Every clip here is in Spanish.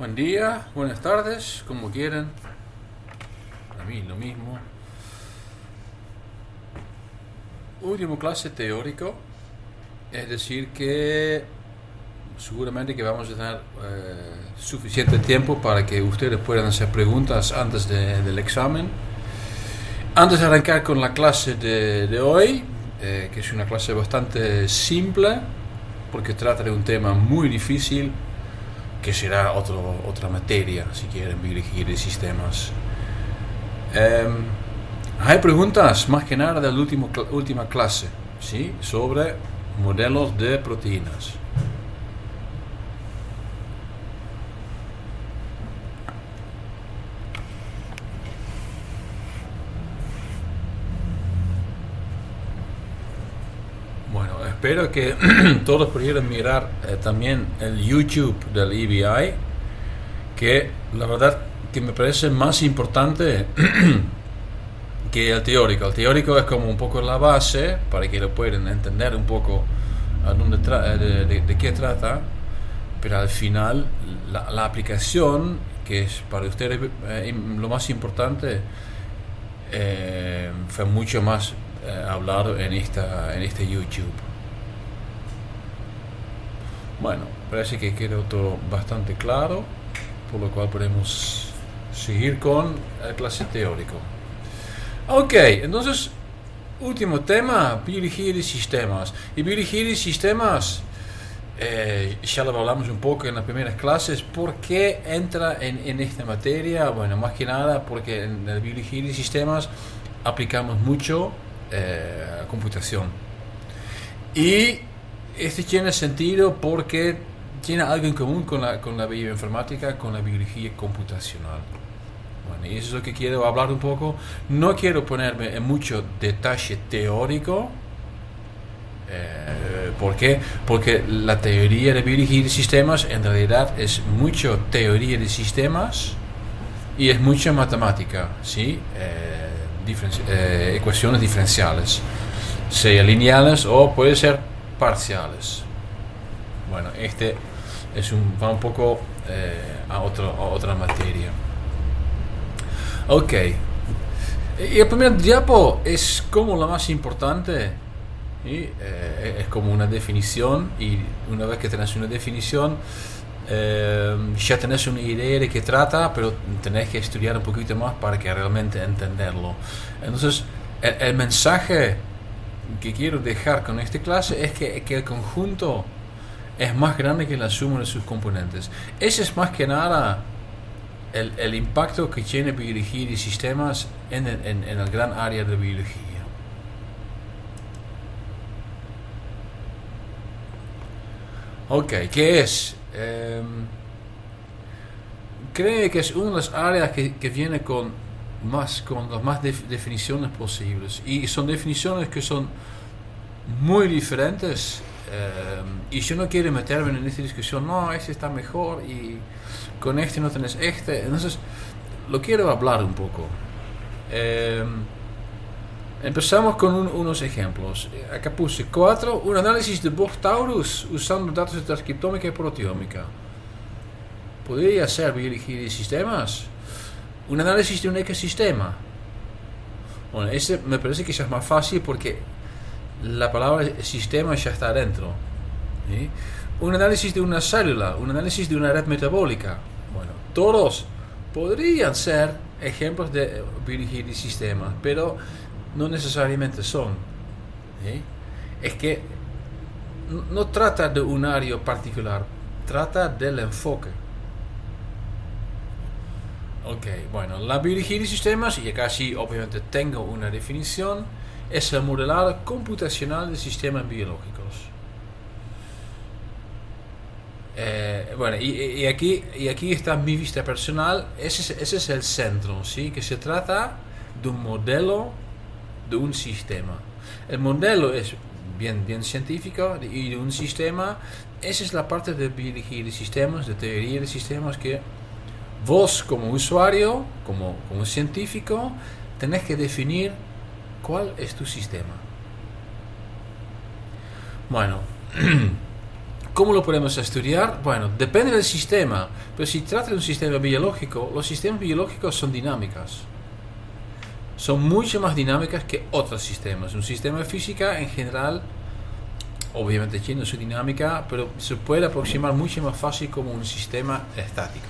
Buen día, buenas tardes, como quieran. A mí lo mismo. Último clase teórico. Es decir que seguramente que vamos a tener suficiente tiempo para que ustedes puedan hacer preguntas antes del examen. Antes de arrancar con la clase de hoy, que es una clase bastante simple, porque trata de un tema muy difícil, que será otra materia, si quieren, biología de sistemas. Hay preguntas, más que nada, de la última clase, ¿sí? Sobre modelos de proteínas. Bueno, espero que todos pudieran mirar también el YouTube del EBI, que la verdad que me parece más importante que el teórico. El teórico es como un poco la base para que lo puedan entender un poco a dónde de qué trata, pero al final la aplicación, que es para ustedes lo más importante, fue mucho más hablado en este YouTube. Bueno, parece que quedó todo bastante claro, por lo cual podemos seguir con la clase teórico. Ok, entonces, último tema, biología de sistemas. Y biología de sistemas, ya lo hablamos un poco en las primeras clases. ¿Por qué entra en esta materia? Bueno, más que nada porque en la biología de sistemas aplicamos mucho computación. Y esto tiene sentido porque tiene algo en común con la bioinformática, con la biología computacional. Bueno, y eso es lo que quiero hablar un poco. No quiero ponerme en mucho detalle teórico. ¿Por qué? Porque la teoría de biología de sistemas en realidad es mucho teoría de sistemas y es mucha matemática, ¿sí? Ecuaciones diferenciales, sea lineales o puede ser parciales. Bueno, este va un poco a otra materia. Ok, y el primer diapo es como la más importante, ¿sí? Es como una definición, y una vez que tenés una definición ya tenés una idea de qué trata, pero tenés que estudiar un poquito más para que realmente entenderlo. Entonces el mensaje que quiero dejar con esta clase es que el conjunto es más grande que la suma de sus componentes. Ese es más que nada el impacto que tiene biología de sistemas en el gran área de biología. Ok, ¿qué es? Creo que es una de las áreas que viene con las más definiciones posibles. Y son definiciones que son muy diferentes. Y yo no quiero meterme en esta discusión, no, este está mejor y con este no tenés este. Entonces, lo quiero hablar un poco. Empezamos con unos ejemplos. Acá puse 4. Un análisis de Boch-Taurus usando datos de transcriptómica y proteómica. ¿Podría ser biología de sistemas? Un análisis de un ecosistema. Bueno, este me parece que es más fácil porque la palabra sistema ya está adentro, ¿sí? Un análisis de una célula, un análisis de una red metabólica. Bueno, todos podrían ser ejemplos de biología de sistemas, pero no necesariamente son, ¿sí? Es que no trata de un área particular, trata del enfoque. Ok, bueno, la biología de sistemas, y acá sí obviamente tengo una definición, es el modelado computacional de sistemas biológicos. Bueno, y aquí está mi vista personal. Ese es el centro, ¿sí? Que se trata de un modelo de un sistema. El modelo es bien científico y de un sistema. Esa es la parte de biología de sistemas, de teoría de sistemas, que vos como usuario, como científico, tenés que definir cuál es tu sistema. Bueno, ¿Cómo lo podemos estudiar? Bueno, depende del sistema, pero si trata de un sistema biológico, los sistemas biológicos son dinámicas. Son mucho más dinámicas que otros sistemas. Un sistema de física en general, obviamente tiene su dinámica, pero se puede aproximar mucho más fácil como un sistema estático.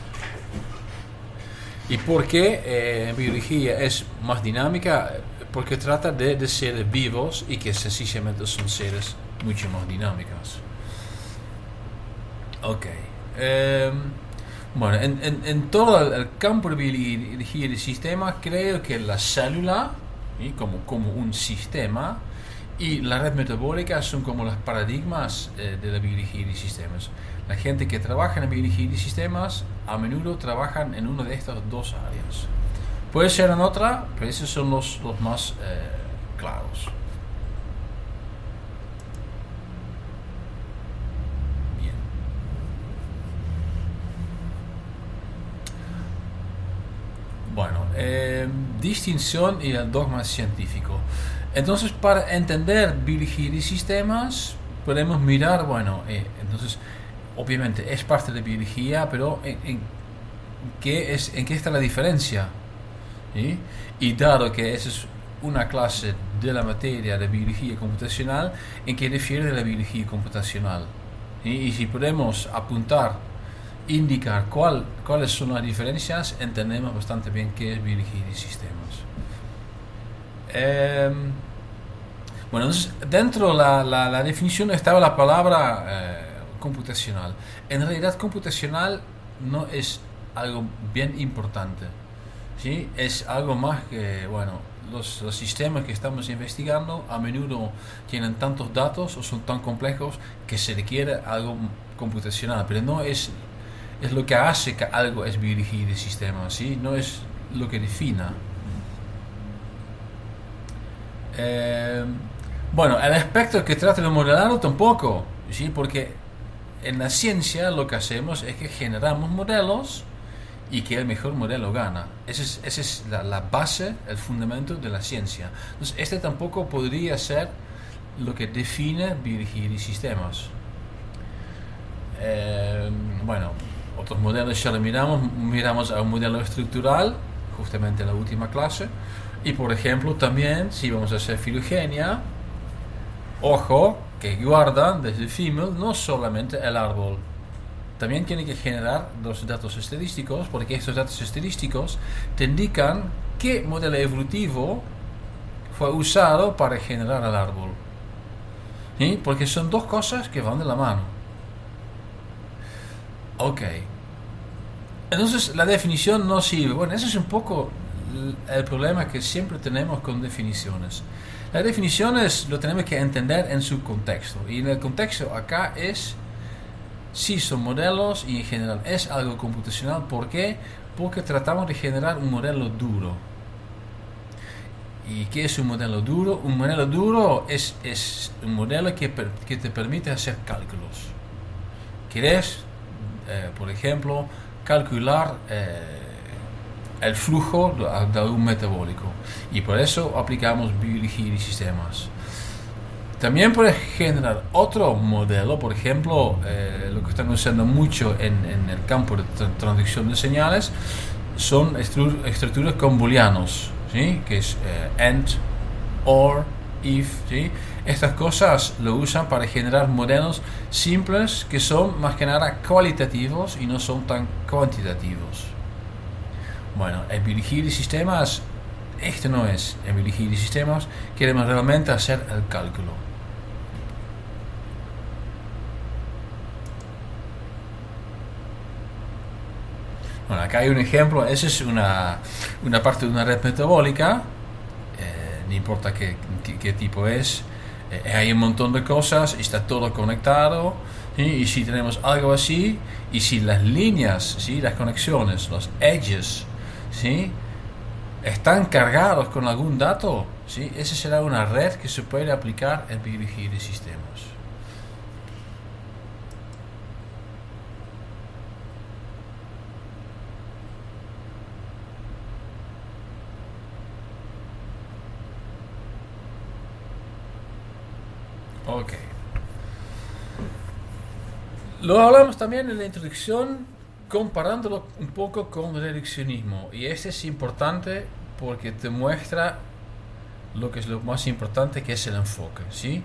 ¿Y por qué en biología es más dinámica? Porque trata de seres vivos y que sencillamente son seres mucho más dinámicos. Ok. Bueno, en todo el campo de biología de sistemas, creo que la célula, ¿sí? como un sistema, y la red metabólica son como los paradigmas de la biología de sistemas. La gente que trabaja en biología de sistemas a menudo trabajan en una de estas dos áreas. Puede ser en otra, pero esos son los más claros. Bien. Bueno, distinción y el dogma científico. Entonces, para entender biología de sistemas, podemos mirar, bueno, entonces, obviamente es parte de biología, pero ¿en qué está la diferencia? ¿Sí? Y dado que esa es una clase de la materia de biología computacional, ¿en qué refiere de la biología computacional? ¿Sí? Y si podemos indicar cuáles son las diferencias, entendemos bastante bien qué es biología de sistemas. Bueno, entonces, dentro de la definición estaba la palabra computacional. En realidad, computacional no es algo bien importante. ¿Sí? Es algo más que, bueno, los sistemas que estamos investigando a menudo tienen tantos datos o son tan complejos que se requiere algo computacional, pero no es lo que hace que algo es biología de sistemas, ¿sí? No es lo que defina. Bueno, el aspecto que trata de modelarlo tampoco, ¿sí? Porque en la ciencia lo que hacemos es que generamos modelos y que el mejor modelo gana. Esa es la base, el fundamento de la ciencia. Entonces, este tampoco podría ser lo que define biología de sistemas. Bueno, otros modelos ya lo miramos a un modelo estructural, justamente en la última clase. Y por ejemplo, también, si vamos a hacer filogenia, ojo, que guardan desde el female no solamente el árbol. También tiene que generar los datos estadísticos, porque estos datos estadísticos te indican qué modelo evolutivo fue usado para generar el árbol. ¿Sí? Porque son dos cosas que van de la mano. Ok. Entonces la definición no sirve. Bueno, ese es un poco el problema que siempre tenemos con definiciones. Las definiciones lo tenemos que entender en su contexto. Y en el contexto acá es si son modelos y en general es algo computacional. ¿Por qué? Porque tratamos de generar un modelo duro. ¿Y qué es un modelo duro? Un modelo duro es un modelo que te permite hacer cálculos. ¿Quieres, por ejemplo, calcular el flujo de un metabólico? Y por eso aplicamos biología de sistemas. También puedes generar otro modelo, por ejemplo, lo que están usando mucho en el campo de transducción de señales son estructuras con booleanos, ¿sí? Que es AND, OR, IF. ¿Sí? Estas cosas lo usan para generar modelos simples que son más que nada cualitativos y no son tan cuantitativos. Bueno, en biología de sistemas, esto no es. En biología de sistemas queremos realmente hacer el cálculo. Bueno, acá hay un ejemplo. Esa es una parte de una red metabólica. No importa qué tipo es. Hay un montón de cosas. Está todo conectado. ¿Sí? Y si tenemos algo así, y si las líneas, ¿sí? Las conexiones, los edges, ¿sí? Están cargados con algún dato, ¿sí? Esa será una red que se puede aplicar en biología de sistemas. Ok. Lo hablamos también en la introducción, comparándolo un poco con el reduccionismo. Y este es importante porque te muestra lo que es lo más importante, que es el enfoque, ¿sí?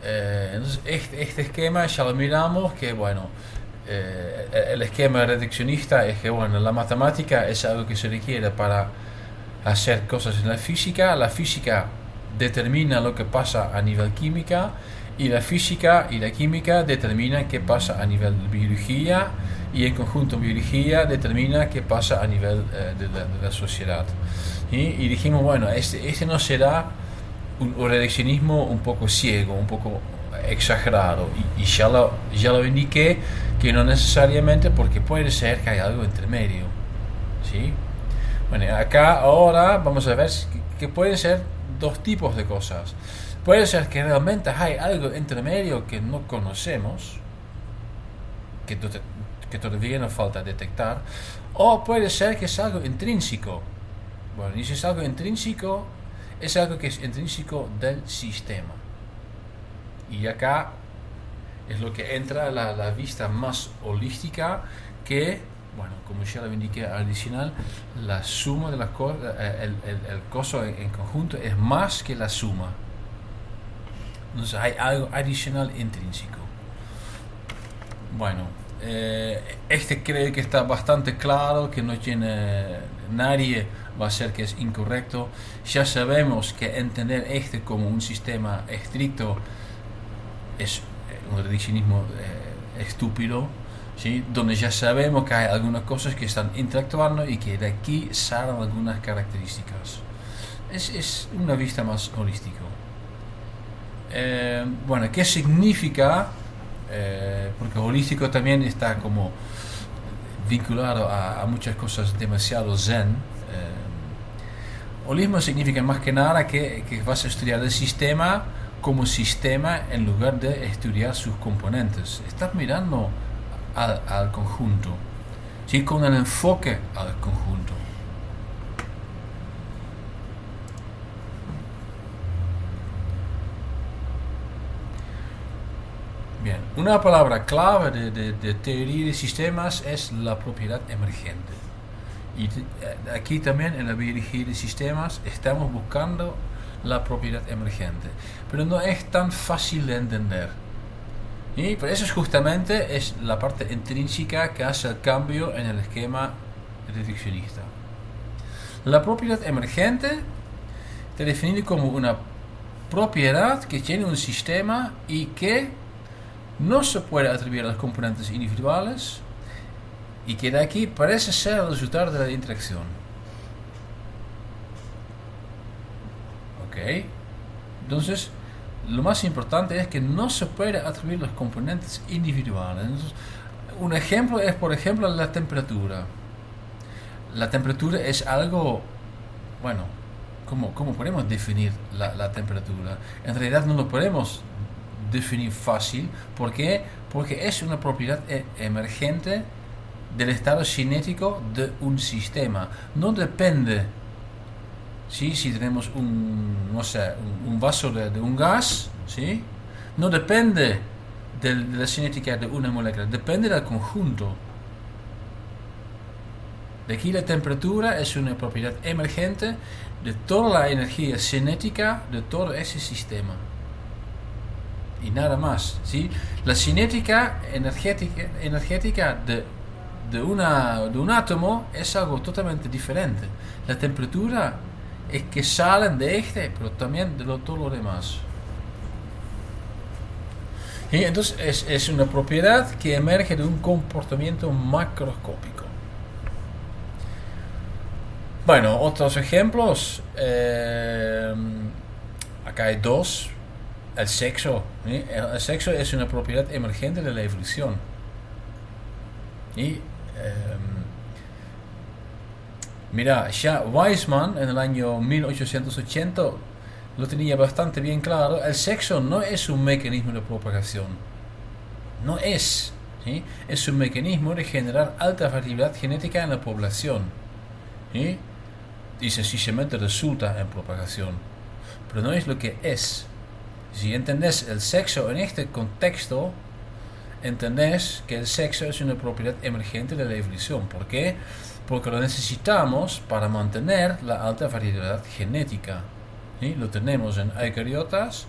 Entonces, este esquema ya lo miramos, que bueno, el esquema reduccionista es que bueno, la matemática es algo que se requiere para hacer cosas en la física determina lo que pasa a nivel química, y la física y la química determinan qué pasa a nivel de biología, y en conjunto biología determina qué pasa a nivel de la sociedad. Y dijimos, bueno, este no será un reduccionismo un poco ciego, un poco exagerado, y ya lo indiqué que no necesariamente, porque puede ser que hay algo entre medio, ¿sí? Bueno, acá ahora vamos a ver que pueden ser dos tipos de cosas. Puede ser que realmente hay algo entre medio que no conocemos, que todavía nos falta detectar, o puede ser que es algo intrínseco. Bueno, y si es algo intrínseco, es algo que es intrínseco del sistema. Y acá es lo que entra la vista más holística, que, bueno, como ya lo indiqué adicional, la suma de las cosas, el coso en conjunto es más que la suma. Entonces hay algo adicional intrínseco. Bueno, este creo que está bastante claro, que no tiene nadie va a ser que es incorrecto. Ya sabemos que entender este como un sistema estricto es un reduccionismo estúpido, ¿sí? Donde ya sabemos que hay algunas cosas que están interactuando y que de aquí salen algunas características. Es una vista más holística. Bueno, ¿qué significa? Porque holístico también está como vinculado a muchas cosas demasiado zen. Holismo significa más que nada que vas a estudiar el sistema como sistema en lugar de estudiar sus componentes. Estás mirando al conjunto, ¿sí? Con el enfoque al conjunto. Bien, una palabra clave de teoría de sistemas es la propiedad emergente. Y aquí también en la biología de sistemas estamos buscando la propiedad emergente, pero no es tan fácil de entender. Y por eso justamente es la parte intrínseca que hace el cambio en el esquema reduccionista. La propiedad emergente está definida como una propiedad que tiene un sistema y que no se puede atribuir a los componentes individuales, y que de aquí parece ser el resultado de la interacción. Ok, entonces lo más importante es que no se puede atribuir los componentes individuales. Entonces, un ejemplo es, por ejemplo, la temperatura. La temperatura es algo, bueno, ¿cómo podemos definir la temperatura? En realidad no lo podemos definir fácil. ¿Por qué? Porque es una propiedad emergente del estado cinético de un sistema. No depende, ¿sí? Si tenemos un vaso de un gas, ¿sí? No depende de la cinética de una molécula, depende del conjunto. De aquí la temperatura es una propiedad emergente de toda la energía cinética de todo ese sistema. Y nada más, ¿sí? La cinética energética de un átomo es algo totalmente diferente. La temperatura es que salen de este, pero también de todo lo demás. Y entonces es una propiedad que emerge de un comportamiento macroscópico. Bueno, otros ejemplos. Acá hay dos. El sexo. ¿Sí? El sexo es una propiedad emergente de la evolución. Y mira, ya Weizmann en el año 1880 lo tenía bastante bien claro. El sexo no es un mecanismo de propagación. No es. ¿Sí? Es un mecanismo de generar alta variabilidad genética en la población. ¿Sí? Y sencillamente resulta en propagación. Pero no es lo que es. Si entendés el sexo en este contexto, entendés que el sexo es una propiedad emergente de la evolución. ¿Por qué? Porque lo necesitamos para mantener la alta variabilidad genética. ¿Sí? Lo tenemos en eucariotas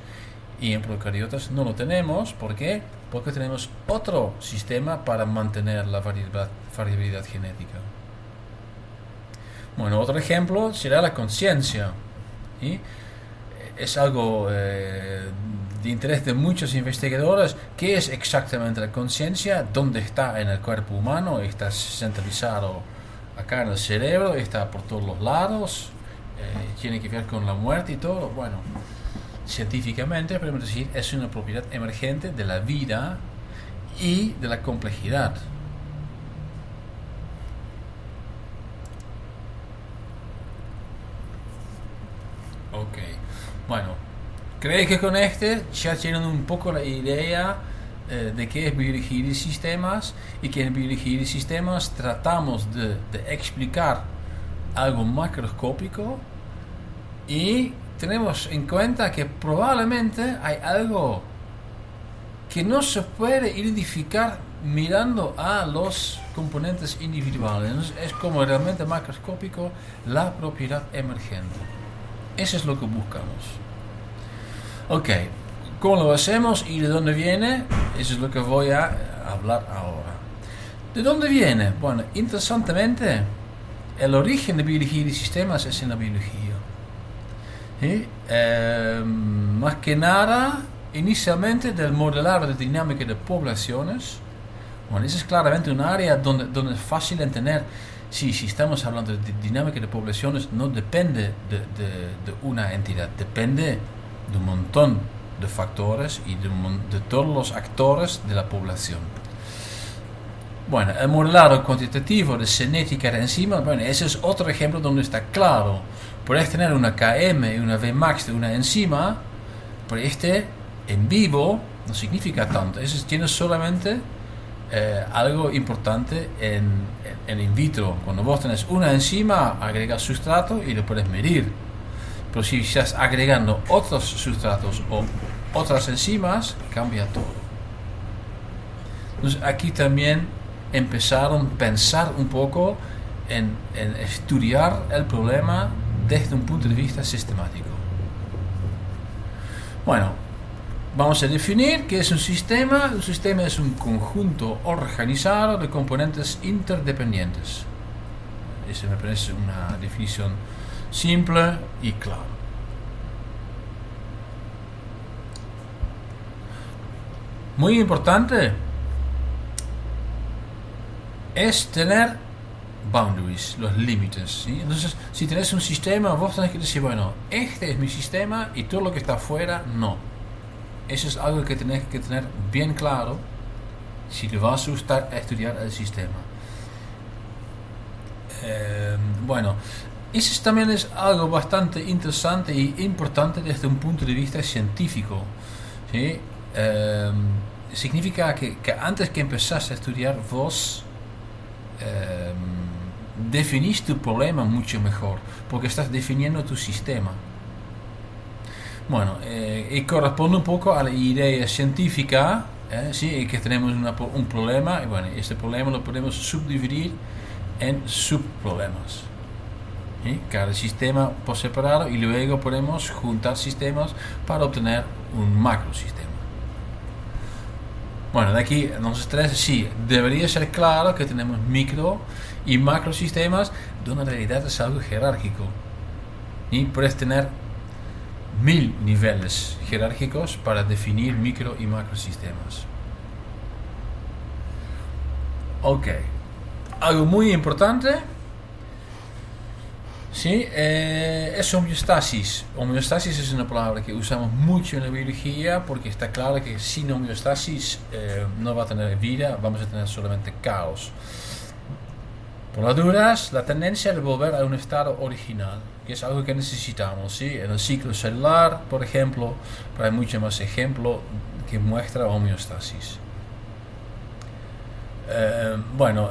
y en procariotas no lo tenemos. ¿Por qué? Porque tenemos otro sistema para mantener la variabilidad genética. Bueno, otro ejemplo será la conciencia. ¿Sí? Es algo de interés de muchos investigadores. ¿Qué es exactamente la conciencia? ¿Dónde está en el cuerpo humano? ¿Está centralizado acá en el cerebro? ¿Está por todos los lados? ¿Tiene que ver con la muerte y todo? Bueno, científicamente podemos decir es una propiedad emergente de la vida y de la complejidad. Ok, bueno, creo que con este ya tienen un poco la idea de qué es biología de sistemas, y que en biología de sistemas tratamos de explicar algo macroscópico, y tenemos en cuenta que probablemente hay algo que no se puede identificar mirando a los componentes individuales. Entonces, es como realmente macroscópico la propiedad emergente. Eso es lo que buscamos. Ok, ¿cómo lo hacemos y de dónde viene? Eso es lo que voy a hablar ahora. ¿De dónde viene? Bueno, interesantemente, el origen de biología de sistemas es en la biología. ¿Sí? Más que nada, inicialmente del modelado de dinámica de poblaciones. Bueno, eso es claramente un área donde es fácil entender. Si estamos hablando de dinámica de poblaciones, no depende de una entidad, depende de un montón de factores y de todos los actores de la población. Bueno, el modelado cuantitativo de cinética de enzimas, bueno, ese es otro ejemplo donde está claro. Puedes tener una Km y una Vmax de una enzima, pero en vivo no significa tanto. Eso tiene solamente algo importante en in vitro. Cuando vos tenés una enzima, agregas sustrato y lo puedes medir. Pero si estás agregando otros sustratos o otras enzimas, cambia todo. Entonces aquí también empezaron a pensar un poco en estudiar el problema desde un punto de vista sistemático. Bueno, vamos a definir qué es un sistema. Un sistema es un conjunto organizado de componentes interdependientes. Esa me parece una definición simple y clara. Muy importante es tener boundaries, los límites. ¿Sí? Entonces, si tenés un sistema, vos tenés que decir, bueno, este es mi sistema y todo lo que está afuera, no. Eso es algo que tenés que tener bien claro si te vas a estudiar el sistema. Bueno, eso también es algo bastante interesante y importante desde un punto de vista científico. ¿Sí? Significa que antes que empezás a estudiar, vos definís tu problema mucho mejor, porque estás definiendo tu sistema. Bueno, y corresponde un poco a la idea científica, ¿sí? Que tenemos un problema, y bueno, este problema lo podemos subdividir en subproblemas. ¿Sí? Cada sistema por separado, y luego podemos juntar sistemas para obtener un macrosistema. Bueno, de aquí, entonces, sí, debería ser claro que tenemos micro y macrosistemas, donde en realidad es algo jerárquico. Y puedes tener 1000 niveles jerárquicos para definir micro y macrosistemas. Ok, algo muy importante, ¿sí? Es homeostasis. Homeostasis es una palabra que usamos mucho en la biología, porque está claro que sin homeostasis no va a tener vida, vamos a tener solamente caos. Por las dudas, la tendencia de volver a un estado original, que es algo que necesitamos, ¿sí? En el ciclo celular, por ejemplo, pero hay mucho más ejemplo que muestra homeostasis. Bueno,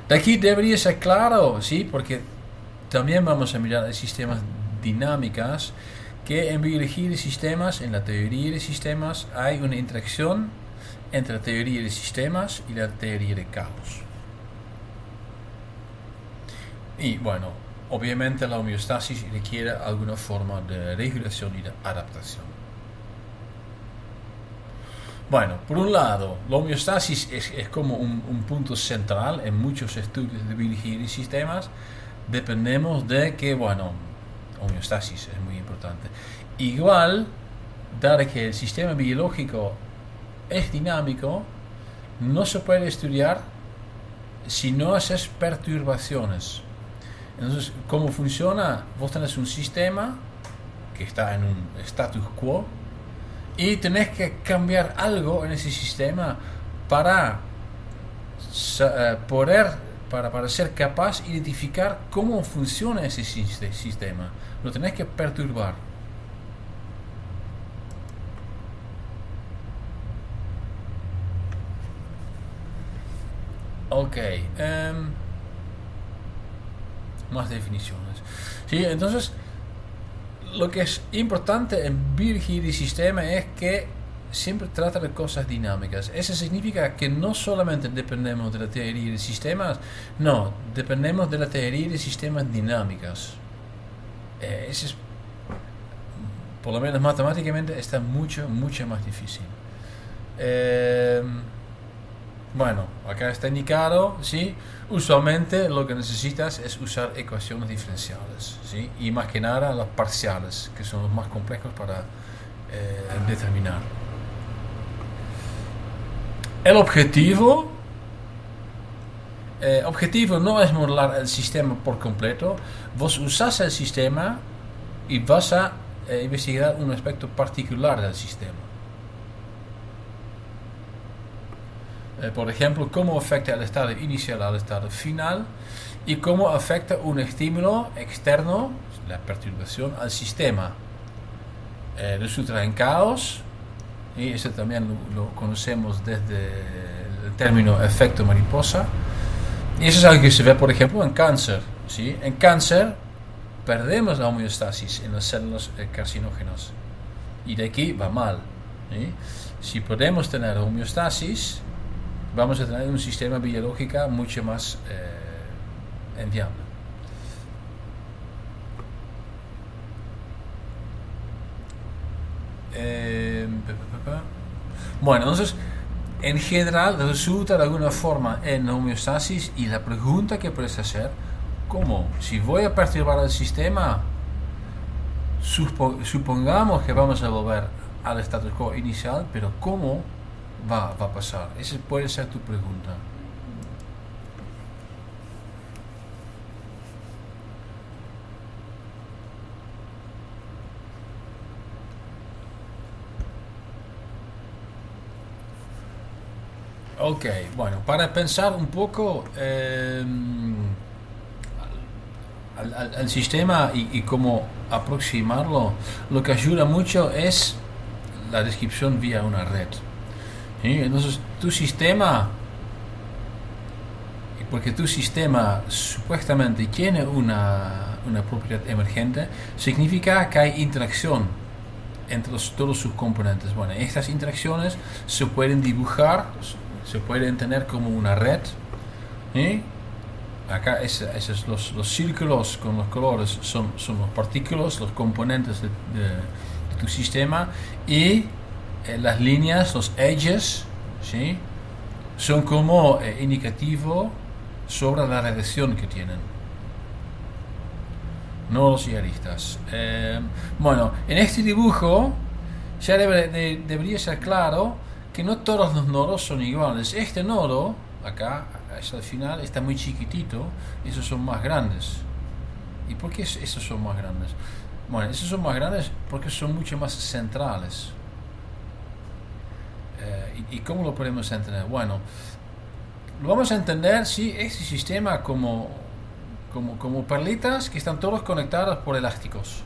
de aquí debería ser claro, ¿sí? Porque también vamos a mirar en sistemas dinámicas, que en biología de sistemas, en la teoría de sistemas, hay una interacción entre la teoría de sistemas y la teoría de caos. Y bueno, obviamente la homeostasis requiere alguna forma de regulación y de adaptación. Bueno, por un lado, la homeostasis es como un punto central en muchos estudios de biología y sistemas. Dependemos de que, bueno, homeostasis es muy importante. Igual, dado que el sistema biológico es dinámico, no se puede estudiar si no haces perturbaciones. Entonces, ¿cómo funciona? Vos tenés un sistema que está en un status quo y tenés que cambiar algo en ese sistema para para ser capaz de identificar cómo funciona ese sistema. Lo tenés que perturbar. Ok. Más definiciones. Sí, entonces, lo que es importante en biología de sistema es que siempre trata de cosas dinámicas. Eso significa que no solamente dependemos de la teoría de sistemas, no, dependemos de la teoría de sistemas dinámicas. Eso es, por lo menos matemáticamente, está mucho más difícil. Bueno, acá está indicado, ¿sí? Usualmente lo que necesitas es usar ecuaciones diferenciales, ¿sí? Y más que nada las parciales, que son los más complejos para determinar. El objetivo no es modelar el sistema por completo. Vos usás el sistema y vas a investigar un aspecto particular del sistema. Por ejemplo, cómo afecta el estado inicial al estado final y cómo afecta un estímulo externo, la perturbación, al sistema. Resulta en caos, y eso también lo conocemos desde el término efecto mariposa. Y eso es algo que se ve, por ejemplo, en cáncer. ¿Sí? En cáncer perdemos la homeostasis en las células carcinógenas y de aquí va mal. ¿Sí? Si podemos tener homeostasis, vamos a tener un sistema biológico mucho más enviable. Bueno, entonces, en general resulta de alguna forma en homeostasis, y la pregunta que puedes hacer, ¿cómo? Si voy a perturbar el sistema, supongamos que vamos a volver al status quo inicial, pero ¿cómo va a pasar? Esa puede ser tu pregunta. Ok, bueno, para pensar un poco al sistema y cómo aproximarlo, lo que ayuda mucho es la descripción vía una red. ¿Sí? Entonces, tu sistema, porque tu sistema supuestamente tiene una propiedad emergente, significa que hay interacción entre todos sus componentes. Bueno, estas interacciones se pueden dibujar, se pueden tener como una red. ¿Sí? Acá esos los círculos con los colores son los partículas, los componentes de tu sistema, y las líneas, los edges, ¿sí? Son como indicativo sobre la relación que tienen, nodos y aristas. Bueno, en este dibujo ya debería ser claro que no todos los nodos son iguales. Este nodo, acá, hasta el final, está muy chiquitito, esos son más grandes. ¿Y por qué esos son más grandes? Bueno, esos son más grandes porque son mucho más centrales. ¿Y cómo lo podemos entender? Bueno, lo vamos a entender si este sistema como perlitas que están todos conectados por elásticos.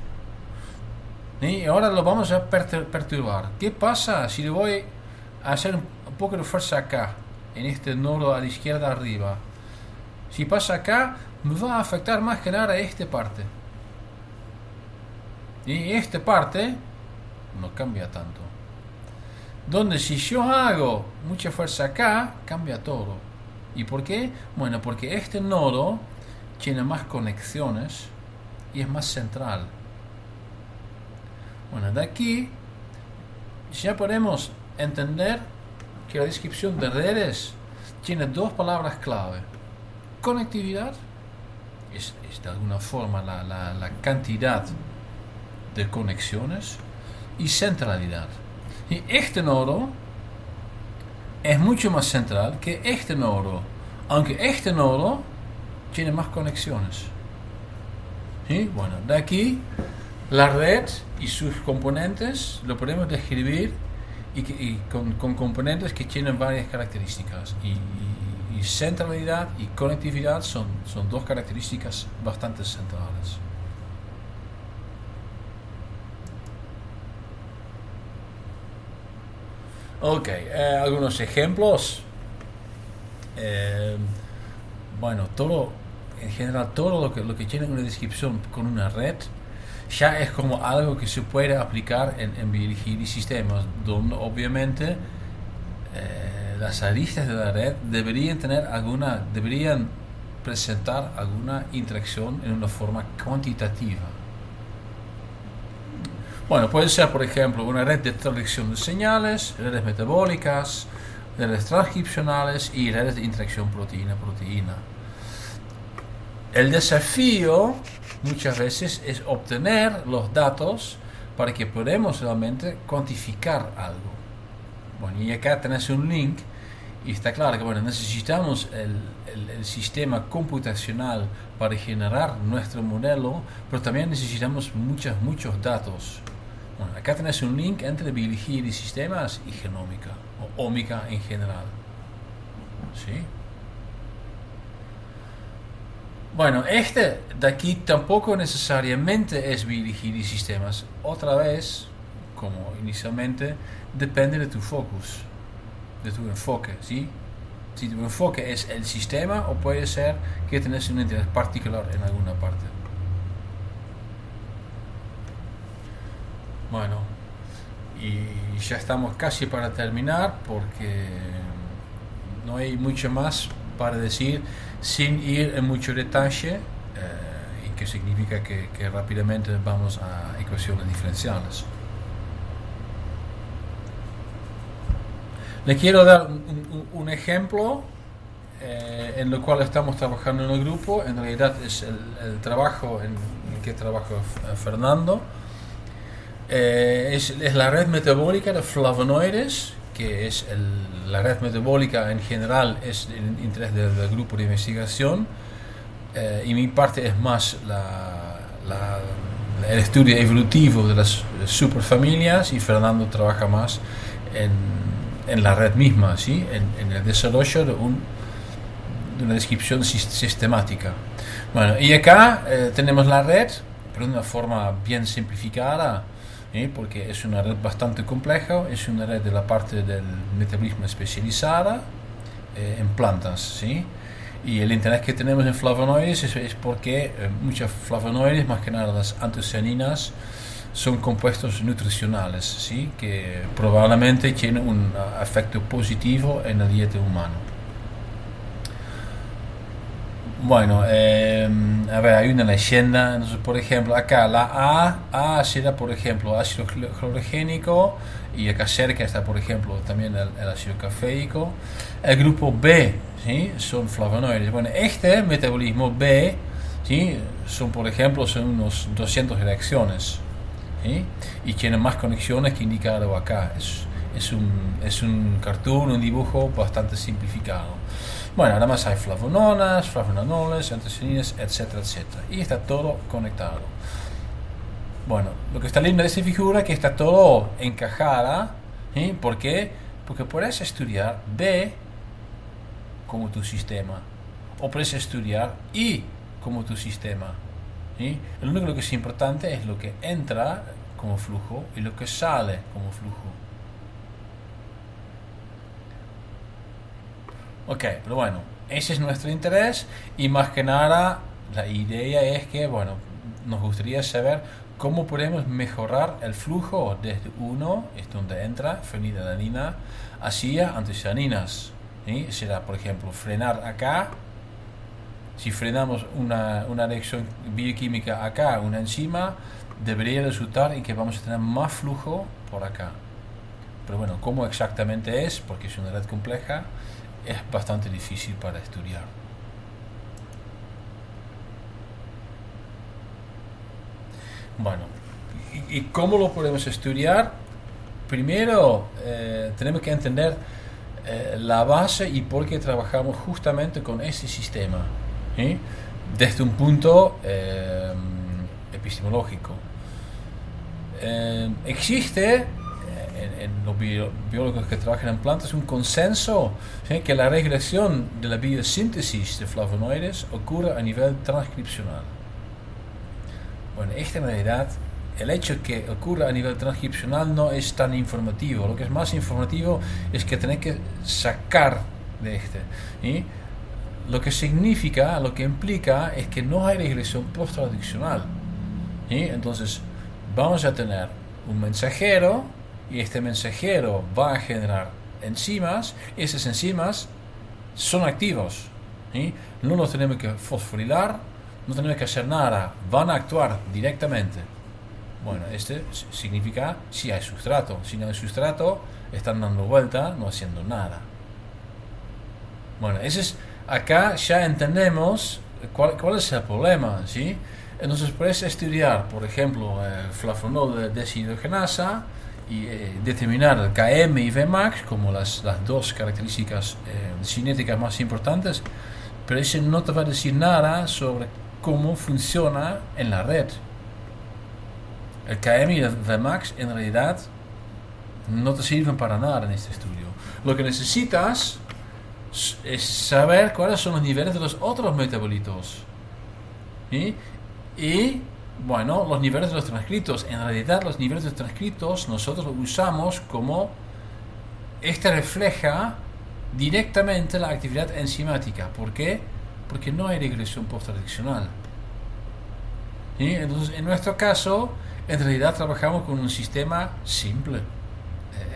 Y ahora lo vamos a perturbar. ¿Qué pasa si le voy a hacer un poco de fuerza acá, en este nodo a la izquierda arriba? Si pasa acá, me va a afectar más que nada esta parte. Y esta parte no cambia tanto. Donde si yo hago mucha fuerza acá, cambia todo. ¿Y por qué? Bueno, porque este nodo tiene más conexiones y es más central. Bueno, de aquí ya podemos entender que la descripción de redes tiene dos palabras clave. Conectividad es de alguna forma la cantidad de conexiones, y centralidad. Y este nodo es mucho más central que este nodo, aunque este nodo tiene más conexiones. ¿Sí? Bueno, de aquí la red y sus componentes lo podemos describir y con componentes que tienen varias características. Y centralidad y conectividad son dos características bastante centrales. Ok, algunos ejemplos. Bueno, en general todo lo que tiene una descripción con una red ya es como algo que se puede aplicar en biología y sistemas, donde obviamente las aristas de la red deberían presentar alguna interacción en una forma cuantitativa. Bueno, puede ser, por ejemplo, una red de traducción de señales, redes metabólicas, redes transcripcionales y redes de interacción proteína-proteína. El desafío muchas veces es obtener los datos para que podamos realmente cuantificar algo. Bueno, y acá tenés un link y está claro que bueno, necesitamos el sistema computacional para generar nuestro modelo, pero también necesitamos muchos datos. Bueno, acá tenés un link entre biología de sistemas y genómica, o ómica en general. ¿Sí? Bueno, este de aquí tampoco necesariamente es biología de sistemas. Otra vez, como inicialmente, depende de tu focus, de tu enfoque, ¿sí? Si tu enfoque es el sistema, o puede ser que tenés un interés particular en alguna parte. Bueno, y ya estamos casi para terminar porque no hay mucho más para decir sin ir en mucho detalle, y que significa que rápidamente vamos a ecuaciones diferenciales. Le quiero dar un ejemplo en lo cual estamos trabajando en el grupo. En realidad es el trabajo en que trabaja Fernando. Es la red metabólica de flavonoides, que es la red metabólica en general, es el interés del grupo de investigación, y mi parte es más el estudio evolutivo de las superfamilias, y Fernando trabaja más en la red misma, ¿sí? en el desarrollo de una descripción sistemática. Bueno, y acá tenemos la red, pero de una forma bien simplificada, porque es una red bastante compleja, es una red de la parte del metabolismo especializada en plantas, ¿sí? Y el interés que tenemos en flavonoides es porque muchos flavonoides, más que nada las antocianinas, son compuestos nutricionales, ¿sí? Que probablemente tienen un efecto positivo en la dieta humana. Bueno, a ver, hay una leyenda. Entonces, por ejemplo, acá la A será, por ejemplo, ácido clorogénico, y acá cerca está, por ejemplo, también el ácido cafeico. El grupo B, ¿sí? Son flavonoides. Bueno, este metabolismo B, ¿sí? Por ejemplo, son unos 200 reacciones, ¿sí? Y tiene más conexiones que indicado acá. Es un cartoon, un dibujo bastante simplificado. Bueno, además hay flavononas, flavonanoles, antocianinas, etcétera, etcétera. Y está todo conectado. Bueno, lo que está lindo de esta figura es que está todo encajada. ¿Sí? ¿Por qué? Porque puedes estudiar B como tu sistema, o puedes estudiar I como tu sistema. ¿Sí? Lo único que es importante es lo que entra como flujo y lo que sale como flujo. Ok, pero bueno, ese es nuestro interés, y más que nada la idea es que, bueno, nos gustaría saber cómo podemos mejorar el flujo desde 1, es donde entra fenilalanina, hacia antocianinas. ¿Sí? Será, por ejemplo, frenar acá. Si frenamos una reacción bioquímica acá, una enzima, debería resultar en que vamos a tener más flujo por acá. Pero bueno, cómo exactamente es, porque es una red compleja, es bastante difícil para estudiar. Bueno, ¿y cómo lo podemos estudiar? Primero, tenemos que entender la base y por qué trabajamos justamente con este sistema, ¿sí? Desde un punto epistemológico. Existe en los biólogos que trabajan en plantas un consenso, ¿sí? Que la regulación de la biosíntesis de flavonoides ocurre a nivel transcripcional. Bueno, esta en realidad, el hecho que ocurra a nivel transcripcional no es tan informativo. Lo que es más informativo es que tenés que sacar de este. ¿Sí? Lo que significa, lo que implica es que no hay regresión post-traduccional. ¿Sí? Entonces, vamos a tener un mensajero y este mensajero va a generar enzimas. Esas enzimas son activos. ¿Sí? No los tenemos que fosforilar, no tenemos que hacer nada, van a actuar directamente. Bueno, este significa si hay sustrato. Si no hay sustrato, están dando vuelta, no haciendo nada. Bueno, acá ya entendemos cuál es el problema, ¿sí? Entonces puedes estudiar, por ejemplo, flavonol de deshidrogenasa y determinar el Km y Vmax como las dos características cinéticas más importantes, pero eso no te va a decir nada sobre cómo funciona en la red. El Km y el Vmax en realidad no te sirven para nada en este estudio. Lo que necesitas es saber cuáles son los niveles de los otros metabolitos. ¿Sí? Y bueno, los niveles de los transcritos. En realidad los niveles de los transcritos nosotros los usamos como este refleja directamente la actividad enzimática. ¿Por qué? Porque no hay regresión post-traduccional. ¿Sí? Entonces, en nuestro caso, en realidad trabajamos con un sistema simple.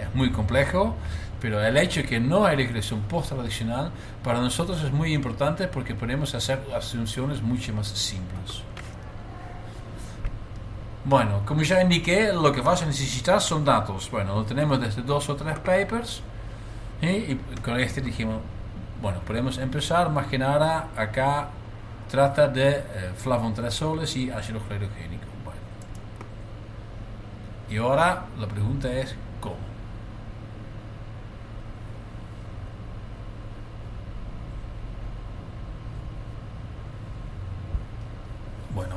Es muy complejo, pero el hecho de que no hay regresión post-traduccional para nosotros es muy importante porque podemos hacer asunciones mucho más simples. Bueno, como ya indiqué, lo que vas a necesitar son datos. Bueno, lo tenemos desde 2 o 3 papers. Y con este dijimos, bueno, podemos empezar. Más que nada, acá trata de flavontrazoles y ácido clorogénico. Bueno. Y ahora la pregunta es, ¿cómo? Bueno,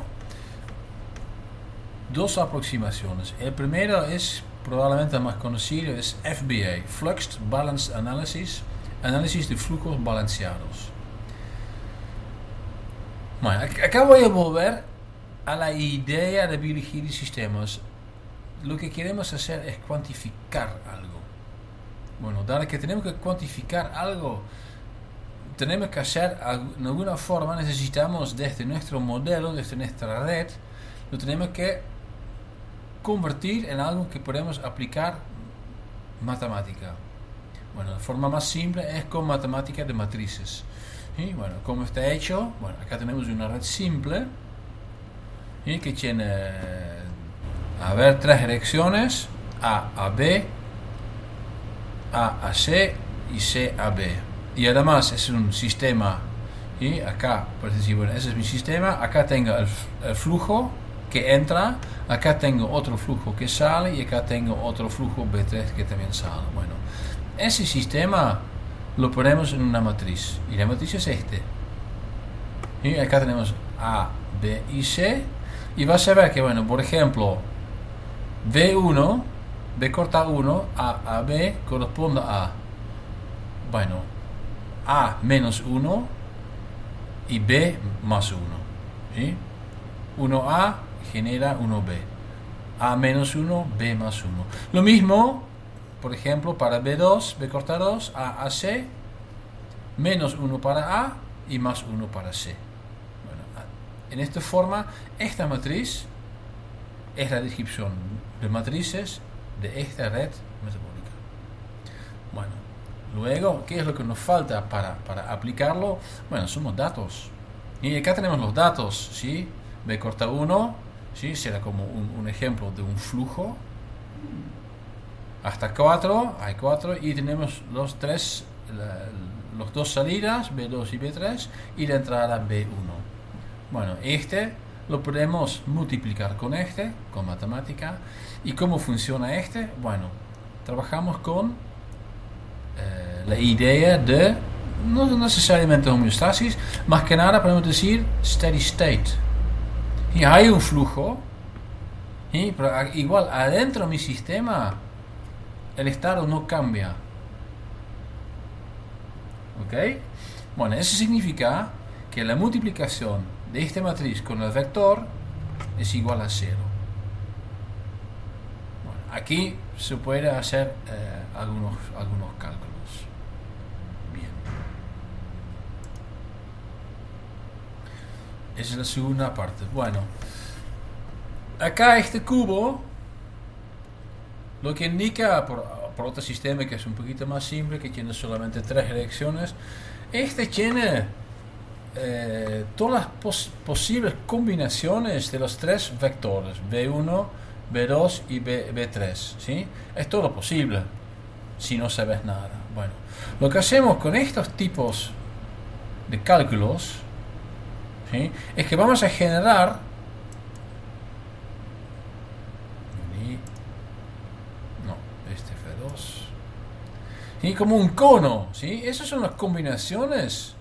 dos aproximaciones. El primero es probablemente el más conocido, es FBA, Fluxed Balanced Analysis, análisis de flujos balanceados. Bueno, acá voy a volver a la idea de biología de sistemas. Lo que queremos hacer es cuantificar algo. Bueno, dado que tenemos que cuantificar algo, tenemos que hacer de alguna forma, necesitamos desde nuestro modelo, desde nuestra red, lo tenemos que convertir en algo que podemos aplicar matemática. Bueno, la forma más simple es con matemática de matrices. Y bueno, ¿cómo está hecho? Bueno, acá tenemos una red simple que tiene, a ver, 3 reacciones, A a B, A a C y C a B. Y además es un sistema, y acá, por decir, bueno, ese es mi sistema, acá tengo el flujo que entra, acá tengo otro flujo que sale y acá tengo otro flujo B3 que también sale. Bueno, ese sistema lo ponemos en una matriz y la matriz es este. Y acá tenemos A, B y C y vas a ver que, bueno, por ejemplo, B1, B corta 1, A a B corresponde a, bueno, A menos 1 y B más 1. ¿Sí? 1A genera 1B. A menos 1, B más 1. Lo mismo, por ejemplo, para B2, B corta 2, A a C, menos 1 para A y más 1 para C. Bueno, en esta forma, esta matriz es la descripción de matrices de esta red metabólica. Bueno, luego, ¿qué es lo que nos falta para aplicarlo? Bueno, son los datos. Y acá tenemos los datos, ¿sí? B corta 1, ¿sí? Será como un ejemplo de un flujo. Hasta 4, hay 4, y tenemos los dos salidas, B2 y B3, y la entrada B1. Bueno, este lo podemos multiplicar con matemática. ¿Y cómo funciona este? Bueno, trabajamos con la idea de, no necesariamente homeostasis, más que nada podemos decir steady state. Y hay un flujo, pero igual adentro de mi sistema el estado no cambia. ¿Ok? Bueno, eso significa que la multiplicación de esta matriz con el vector es igual a 0. Bueno, aquí se puede hacer algunos cálculos. Bien. Esa es la segunda parte. Bueno, acá este cubo lo que indica por otro sistema que es un poquito más simple, que tiene solamente 3 reacciones, este tiene todas las posibles combinaciones de los 3 vectores, B1, B2 y B3, ¿sí? Es todo posible si no sabes nada. Bueno, lo que hacemos con estos tipos de cálculos, ¿sí? Es que vamos a generar y como un cono, ¿sí? Esas son las combinaciones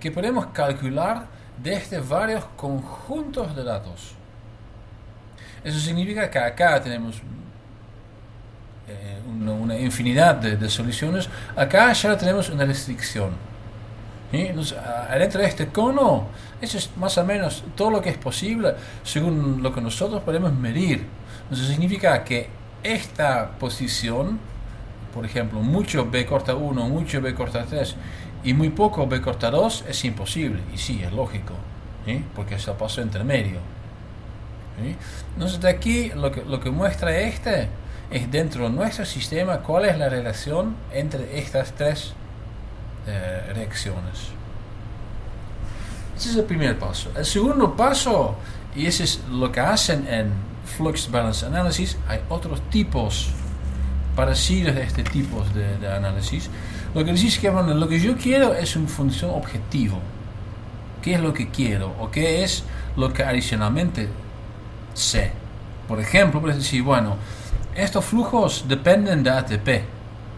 que podemos calcular desde varios conjuntos de datos. Eso significa que acá tenemos una infinidad de soluciones. Acá ya tenemos una restricción, ¿sí? Entonces, adentro de este cono, eso es más o menos todo lo que es posible según lo que nosotros podemos medir. Eso significa que esta posición, por ejemplo, mucho B corta 1, mucho B corta 3 y muy poco B corta 2 es imposible. Y sí, es lógico, ¿sí? Porque es el paso intermedio, ¿sí? Entonces de aquí lo que muestra es dentro de nuestro sistema cuál es la relación entre estas 3 reacciones. Ese es el primer paso. El segundo paso, y ese es lo que hacen en Flux Balance Analysis, hay otros tipos parecidos a este tipo de análisis. Lo que decís que bueno, lo que yo quiero es una función objetivo. ¿Qué es lo que quiero? ¿O qué es lo que adicionalmente sé? Por ejemplo, puedes decir, bueno, estos flujos dependen de ATP.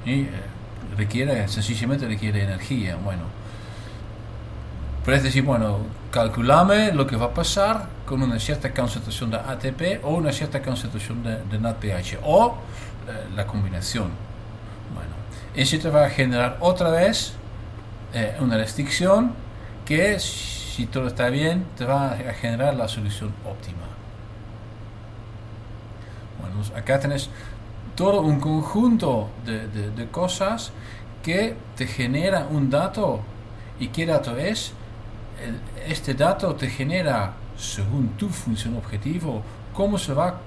¿Sí? Sencillamente requiere energía. Bueno, puedes decir, bueno, calculame lo que va a pasar con una cierta concentración de ATP o una cierta concentración de NADPH o la combinación. Bueno, eso te va a generar otra vez una restricción que, si todo está bien, te va a generar la solución óptima. Bueno, acá tenés todo un conjunto de cosas que te genera un dato. ¿Y qué dato es? Este dato te genera, según tu función objetivo, cómo va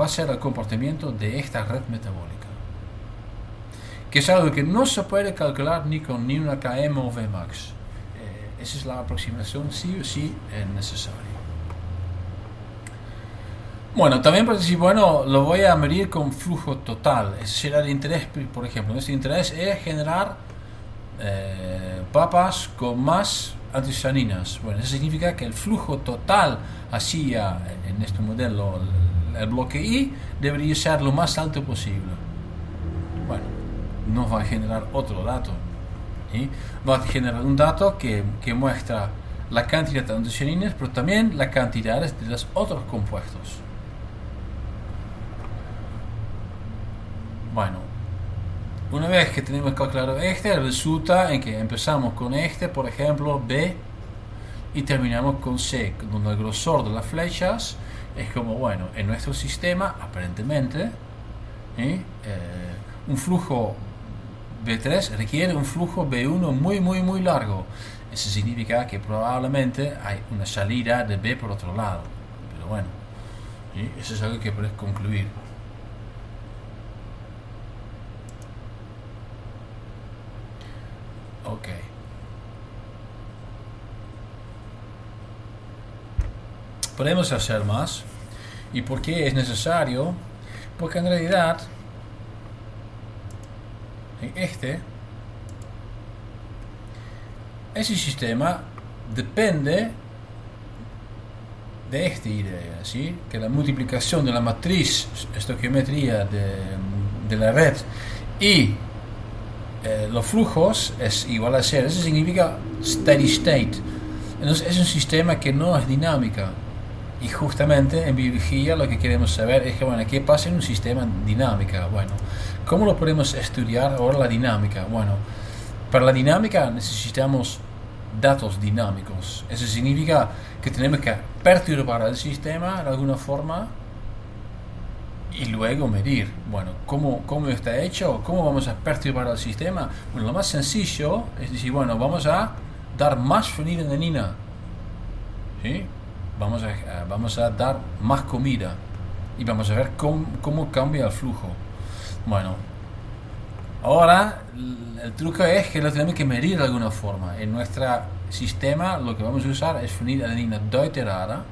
a ser el comportamiento de esta red metabólica, que es algo que no se puede calcular ni con ni una KM o Vmax. Esa es la aproximación, sí o sí es necesaria. Bueno, también puedes decir, bueno, lo voy a medir con flujo total. Ese será el interés, por ejemplo. Nuestro interés es generar papas con más antocianinas. Bueno, eso significa que el flujo total hacia, en este modelo, el bloque I, debería ser lo más alto posible. Bueno, nos va a generar otro dato, ¿sí? Va a generar un dato que muestra la cantidad de antocianinas, pero también la cantidad de los otros compuestos. Bueno, una vez que tenemos calculado resulta en que empezamos con por ejemplo, B, y terminamos con C, donde el grosor de las flechas es como, bueno, en nuestro sistema, aparentemente, un flujo B3 requiere un flujo B1 muy largo. Eso significa que probablemente hay una salida de B por otro lado. Pero bueno, ¿Sí? Eso es algo que puedes concluir. Ok. Podemos hacer más. ¿Y por qué es necesario? Porque en realidad ese sistema depende de esta idea, ¿sí? Que la multiplicación de la matriz estoquiometría de la red y los flujos es igual a 0. Eso significa steady state. Entonces es un sistema que no es dinámica. Y justamente en biología lo que queremos saber es que, bueno, ¿qué pasa en un sistema dinámica? Bueno, ¿cómo lo podemos estudiar ahora la dinámica? Bueno, para la dinámica necesitamos datos dinámicos. Eso significa que tenemos que perturbar el sistema de alguna forma y luego medir. Bueno, ¿cómo está hecho? ¿Cómo vamos a perturbar el sistema? Bueno, lo más sencillo es decir, bueno, vamos a dar más fenilalanina, ¿sí? Vamos a dar más comida y vamos a ver cómo cambia el flujo. Bueno, ahora el truco es que lo tenemos que medir de alguna forma. En nuestro sistema lo que vamos a usar es fenilalanina deuterada.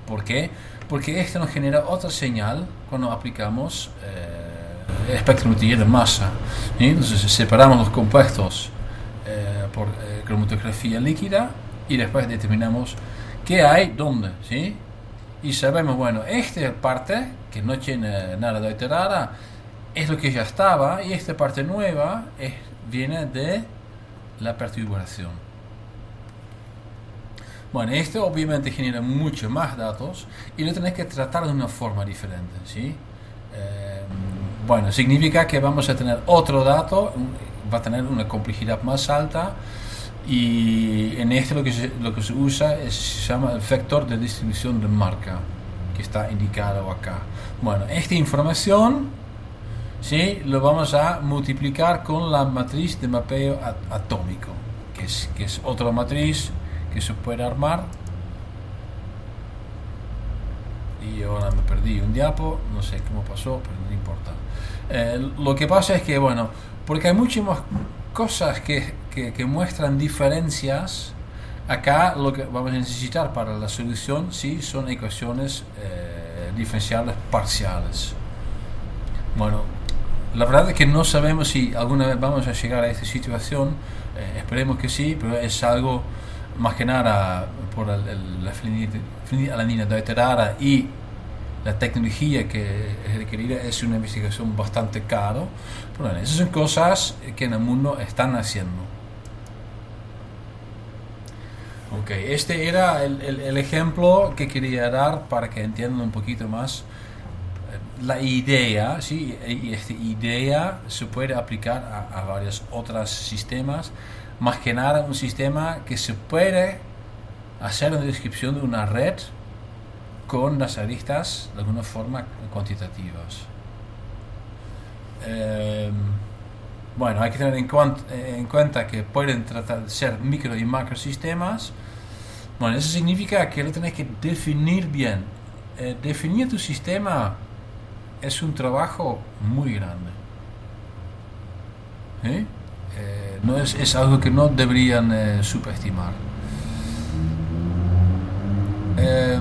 ¿Por qué? Porque esto nos genera otra señal cuando aplicamos espectrometría de masa, ¿sí? Entonces separamos los compuestos por cromatografía líquida y después determinamos qué hay, dónde, ¿sí? Y sabemos, bueno, esta parte que no tiene nada deuterada es lo que ya estaba y esta parte nueva viene de la perturbación. Bueno, esto obviamente genera mucho más datos y lo tenés que tratar de una forma diferente, ¿sí? Bueno, significa que vamos a tener otro dato, va a tener una complejidad más alta. Y en este lo que se usa se llama el vector de distribución de marca, que está indicado acá. Bueno, esta información, ¿sí?, lo vamos a multiplicar con la matriz de mapeo atómico, que es otra matriz que se puede armar. Y ahora me perdí un diapo, no sé cómo pasó, pero no importa. Lo que pasa es que, bueno, porque hay muchas más cosas que muestran diferencias. Acá lo que vamos a necesitar para la solución sí son ecuaciones diferenciales parciales. Bueno, la verdad es que no sabemos si alguna vez vamos a llegar a esta situación. Esperemos que sí, pero es algo más que nada por la fenilalanina deuterada y la tecnología que es requerida es una investigación bastante cara. Pero bueno, esas son cosas que en el mundo están haciendo. Ok, este era el ejemplo que quería dar para que entiendan un poquito más la idea, ¿sí? Y esta idea se puede aplicar a varios otros sistemas, más que nada un sistema que se puede hacer una descripción de una red con las aristas de alguna forma cuantitativas. Bueno, hay que tener en cuenta que pueden tratar de ser micro y macro sistemas. Bueno, eso significa que lo tenés que definir bien. Definir tu sistema es un trabajo muy grande. ¿Sí? No es algo que no deberían subestimar.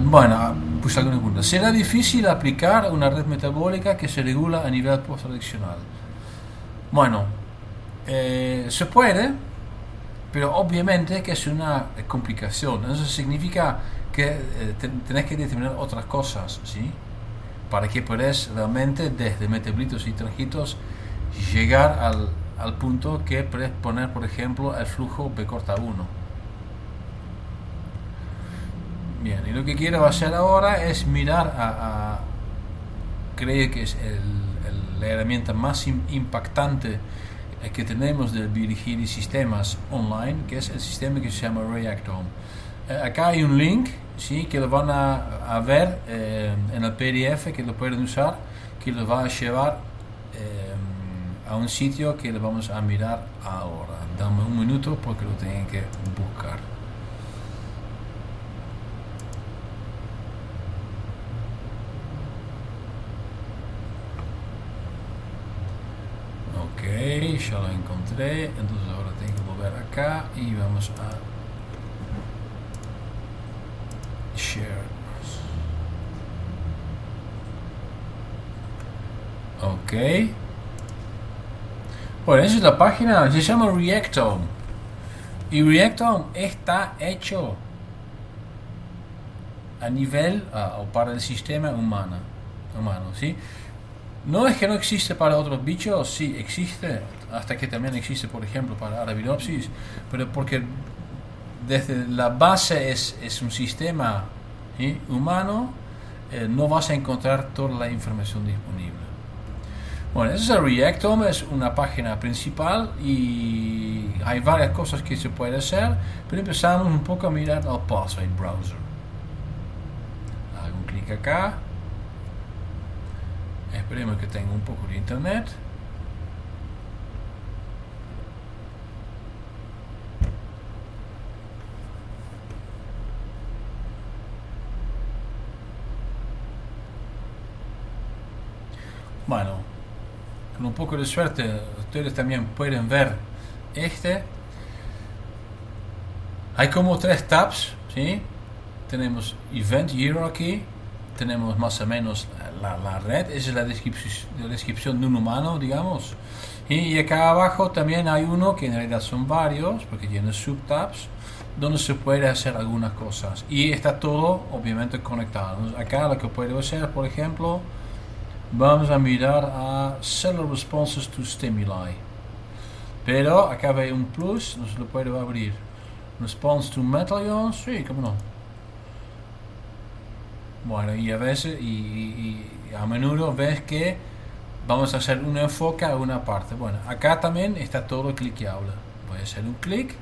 Bueno, pues alguna pregunta. ¿Será difícil aplicar una red metabólica que se regula a nivel postseleccional? Bueno, se puede, pero obviamente que es una complicación. Eso significa que tenés que determinar otras cosas, ¿sí? Para que puedas realmente desde metabolitos y transitos llegar al punto que puedes poner, por ejemplo, el flujo B corta 1. Bien, y lo que quiero hacer ahora es mirar creo que es la herramienta más impactante que tenemos de biología de sistemas online, que es el sistema que se llama Reactome. Acá hay un link, ¿sí?, que lo van a ver en el PDF, que lo pueden usar, que lo va a llevar a un sitio que lo vamos a mirar ahora. Dame un minuto porque lo tengo que buscar. Ok, ya lo encontré. Entonces ahora tengo que volver acá y vamos a share. Ok. Bueno, esa es la página. Se llama Reactome. Y Reactome está hecho a nivel o para el sistema humano, ¿sí? No es que no existe para otros bichos, sí existe, hasta que también existe, por ejemplo, para Arabidopsis, pero porque desde la base es un sistema, ¿sí?, humano, no vas a encontrar toda la información disponible. Bueno, ese es el Reactome, es una página principal y hay varias cosas que se puede hacer, pero empezamos un poco a mirar al Pathway Browser. Hago un clic acá. Esperemos que tenga un poco de internet. Bueno, con un poco de suerte ustedes también pueden ver este. Hay como 3 tabs, ¿sí? Tenemos Event Hierarchy, tenemos más o menos la red, esa es la descripción de un humano, digamos. Y acá abajo también hay uno, que en realidad son varios, porque tiene subtabs, donde se puede hacer algunas cosas. Y está todo, obviamente, conectado. Entonces, acá lo que puedo hacer, por ejemplo, vamos a mirar a Cellular Responses to Stimuli. Pero acá ve un plus, entonces lo puedo abrir. Response to Metal Ions, sí, cómo no. Bueno, y a veces, y a menudo ves que vamos a hacer un enfoque a una parte. Bueno, acá también está todo cliqueable. Voy a hacer un clic.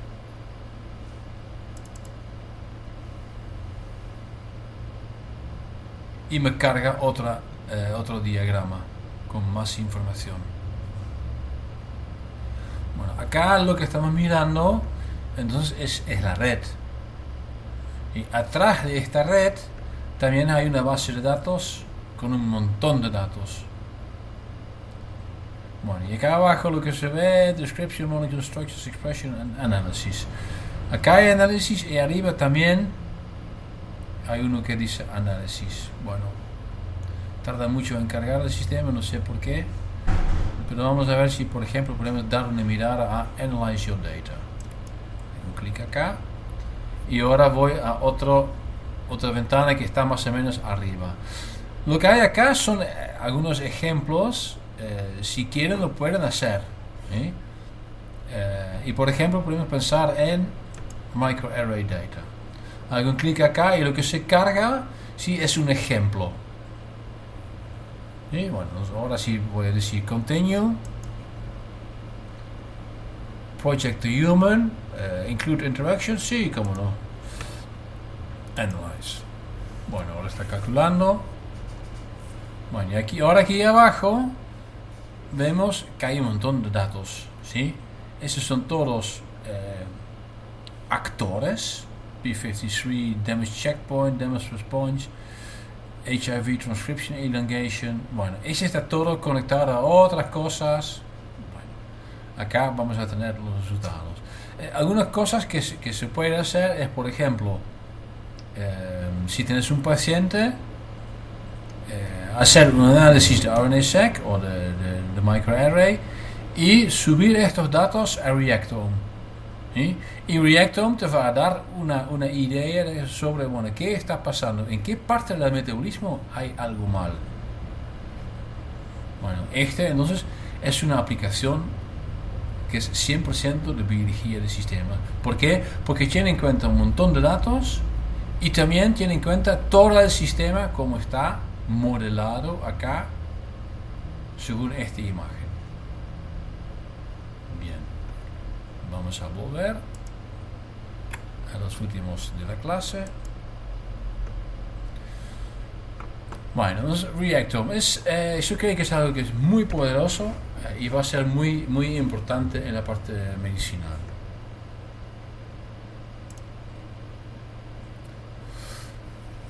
Y me carga otro diagrama con más información. Bueno, acá lo que estamos mirando entonces es la red. Y atrás de esta red también hay una base de datos con un montón de datos. Bueno, y acá abajo lo que se ve, Description, Molecule Structures, Expression and Analysis. Acá hay análisis y arriba también hay uno que dice análisis. Bueno, tarda mucho en cargar el sistema, no sé por qué. Pero vamos a ver si, por ejemplo, podemos dar una mirada a Analyze Your Data. Un clic acá. Y ahora voy a otra ventana que está más o menos arriba. Lo que hay acá son algunos ejemplos. Si quieren lo pueden hacer, ¿eh? Y por ejemplo podemos pensar en Microarray Data. Hago un clic acá y lo que se carga sí es un ejemplo. Y bueno, ahora sí voy a decir Continue. Project to Human. Include Interaction, sí, como no. Analyze. Bueno, ahora está calculando. Bueno, y ahora aquí abajo vemos que hay un montón de datos, ¿sí? Esos son todos actores. P53, Damage Checkpoint, Damage Response, HIV Transcription Elongation. Bueno, ese está todo conectado a otras cosas. Bueno, acá vamos a tener los resultados. Algunas cosas que se puede hacer es, por ejemplo, si tienes un paciente, hacer un análisis de RNA-seq o de microarray y subir estos datos a Reactome. ¿Sí? Y Reactome te va a dar una idea sobre, bueno, qué está pasando, en qué parte del metabolismo hay algo mal. Bueno, entonces es una aplicación que es 100% de biología del sistema. ¿Por qué? Porque tiene en cuenta un montón de datos y también tiene en cuenta todo el sistema como está modelado acá según esta imagen. Bien, vamos a volver a los últimos de la clase. Bueno, entonces Reactome yo creo que es algo que es muy poderoso y va a ser muy, muy importante en la parte medicinal.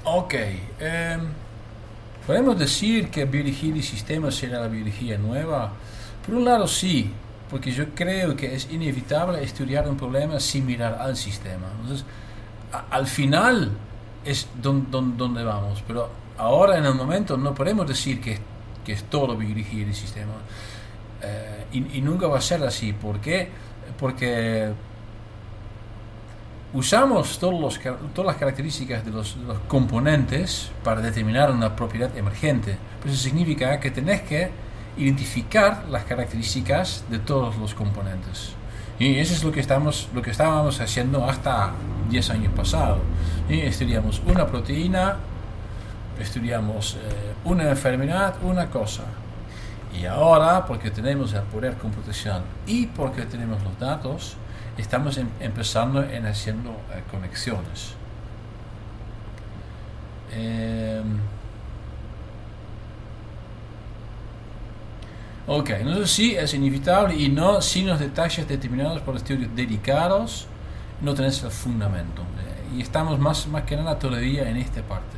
Ok, podemos decir que biología de sistemas será la biología nueva. Por un lado sí, porque yo creo que es inevitable estudiar un problema sin mirar al sistema. Entonces, al final es donde vamos, pero ahora en el momento no podemos decir que es todo biología y sistema. Y nunca va a ser así. ¿Por qué? Porque usamos todas las características de los componentes para determinar una propiedad emergente. Pero eso significa que tenés que identificar las características de todos los componentes. Y eso es lo que estábamos haciendo hasta 10 años pasados. Estudiamos una proteína, estudiamos una enfermedad, una cosa. Y ahora, porque tenemos el poder computacional y porque tenemos los datos, estamos empezando en haciendo conexiones. Ok, entonces sí, es inevitable y no sin los detalles determinados por estudios dedicados, no tenés el fundamento. Y estamos más que nada todavía en esta parte.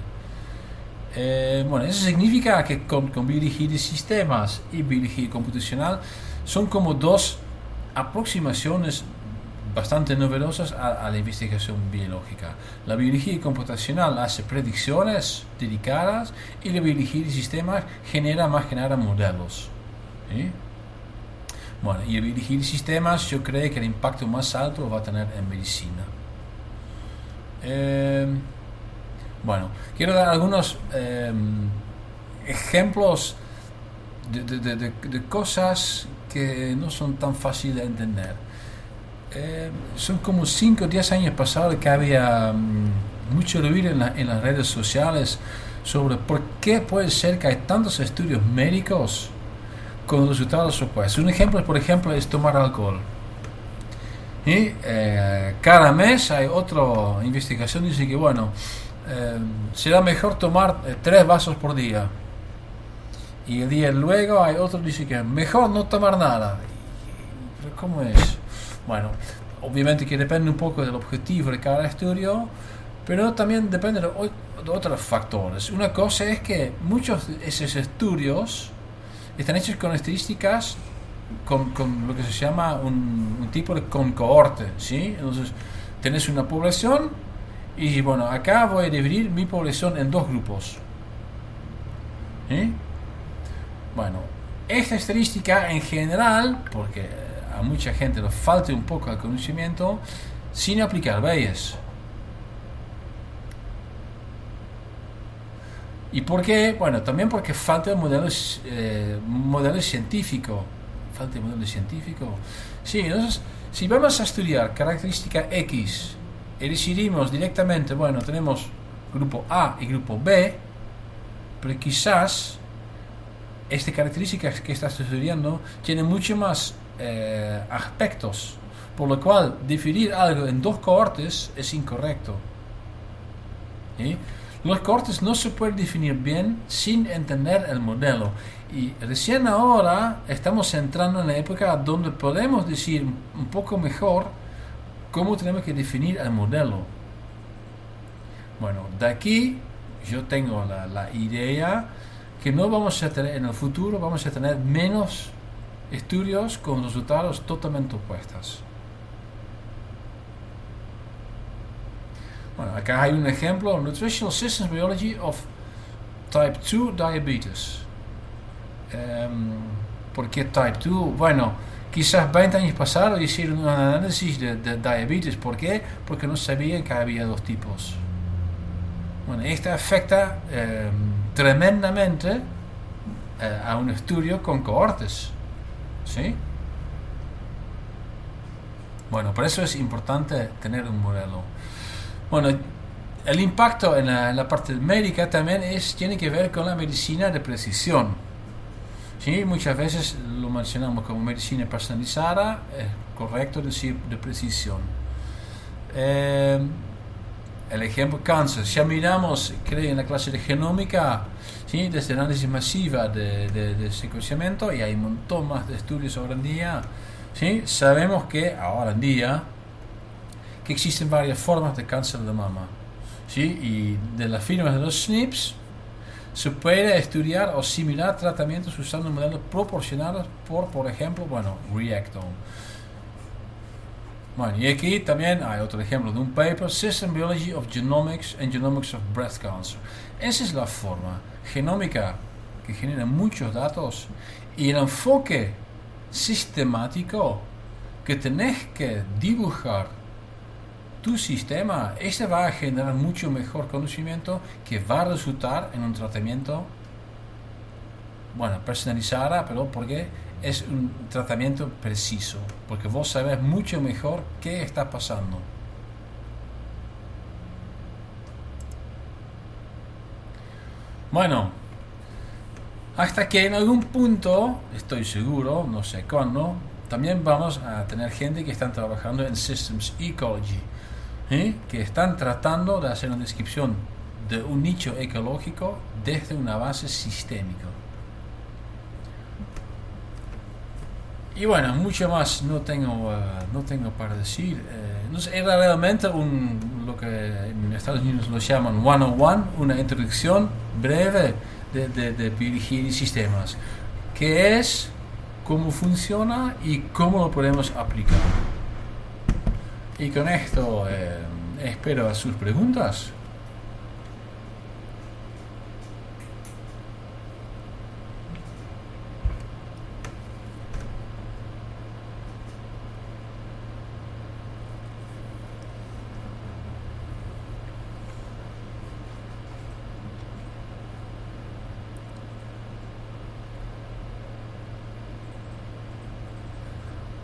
Bueno, eso significa que con biología de sistemas y biología computacional son como dos aproximaciones bastante novedosas a la investigación biológica. La biología computacional hace predicciones dedicadas y la biología de sistemas genera más que nada modelos. ¿Sí? Bueno, y la biología de sistemas yo creo que el impacto más alto lo va a tener en medicina. Bueno, quiero dar algunos ejemplos de cosas que no son tan fáciles de entender. Son como 5 o 10 años pasados que había mucho ruido en las redes sociales sobre por qué puede ser que hay tantos estudios médicos con resultados opuestos. Un ejemplo, por ejemplo, es tomar alcohol. Y cada mes hay otra investigación que dice que bueno, será mejor tomar 3 vasos por día. Y el día luego hay otro que dice que mejor no tomar nada. ¿Pero cómo es? Bueno, obviamente que depende un poco del objetivo de cada estudio, pero también depende de otros factores. Una cosa es que muchos de esos estudios están hechos con estadísticas con lo que se llama un tipo de cohorte, ¿sí? Entonces, tenés una población y bueno, acá voy a dividir mi población en 2 grupos. ¿Sí? Bueno, esta estadística en general, porque a mucha gente le falta un poco el conocimiento, sin aplicar leyes. ¿Y por qué? Bueno, también porque falta el modelo científico. Falta el modelo científico. Sí, entonces, si vamos a estudiar característica X y decidimos directamente, bueno, tenemos grupo A y grupo B, pero quizás esta característica que estás estudiando tiene mucho más aspectos, por lo cual definir algo en 2 cohortes es incorrecto. ¿Sí? Los cohortes no se pueden definir bien sin entender el modelo, y recién ahora estamos entrando en la época donde podemos decir un poco mejor cómo tenemos que definir el modelo. Bueno, de aquí yo tengo la idea que no vamos a tener en el futuro, vamos a tener menos estudios con resultados totalmente opuestos. Bueno, acá hay un ejemplo, Nutritional Systems Biology of Type 2 Diabetes. ¿Por qué Type 2? Bueno, quizás 20 años pasados hicieron un análisis de diabetes. ¿Por qué? Porque no sabían que había 2 tipos. Bueno, esto afecta tremendamente a un estudio con cohortes. ¿Sí? Bueno, por eso es importante tener un modelo. Bueno, el impacto en la parte médica también tiene que ver con la medicina de precisión. ¿Sí? Muchas veces lo mencionamos como medicina personalizada, es correcto decir de precisión. El ejemplo cáncer, ya miramos, creo en la clase de genómica, ¿sí? Desde análisis masiva de secuenciamiento, y hay un montón más de estudios hoy en día, ¿sí? Sabemos que ahora en día que existen varias formas de cáncer de mama, ¿sí? Y de las firmas de los SNPs Se puede estudiar o simular tratamientos usando modelos proporcionados por ejemplo, bueno, Reactome. Bueno, y aquí también hay otro ejemplo de un paper, System Biology of Genomics and Genomics of Breast Cancer. Esa es la forma genómica que genera muchos datos y el enfoque sistemático que tenés que dibujar tu sistema. Este va a generar mucho mejor conocimiento que va a resultar en un tratamiento, bueno, personalizado, pero porque es un tratamiento preciso, porque vos sabés mucho mejor qué está pasando. Bueno, hasta que en algún punto, estoy seguro, no sé cuándo, también vamos a tener gente que están trabajando en Systems Ecology, que están tratando de hacer una descripción de un nicho ecológico desde una base sistémica. Y bueno, mucho más no tengo para decir. Entonces era realmente lo que en Estados Unidos lo llaman 101, una introducción breve de biología y sistemas. ¿Qué es? ¿Cómo funciona? Y cómo lo podemos aplicar. Y con esto espero a sus preguntas.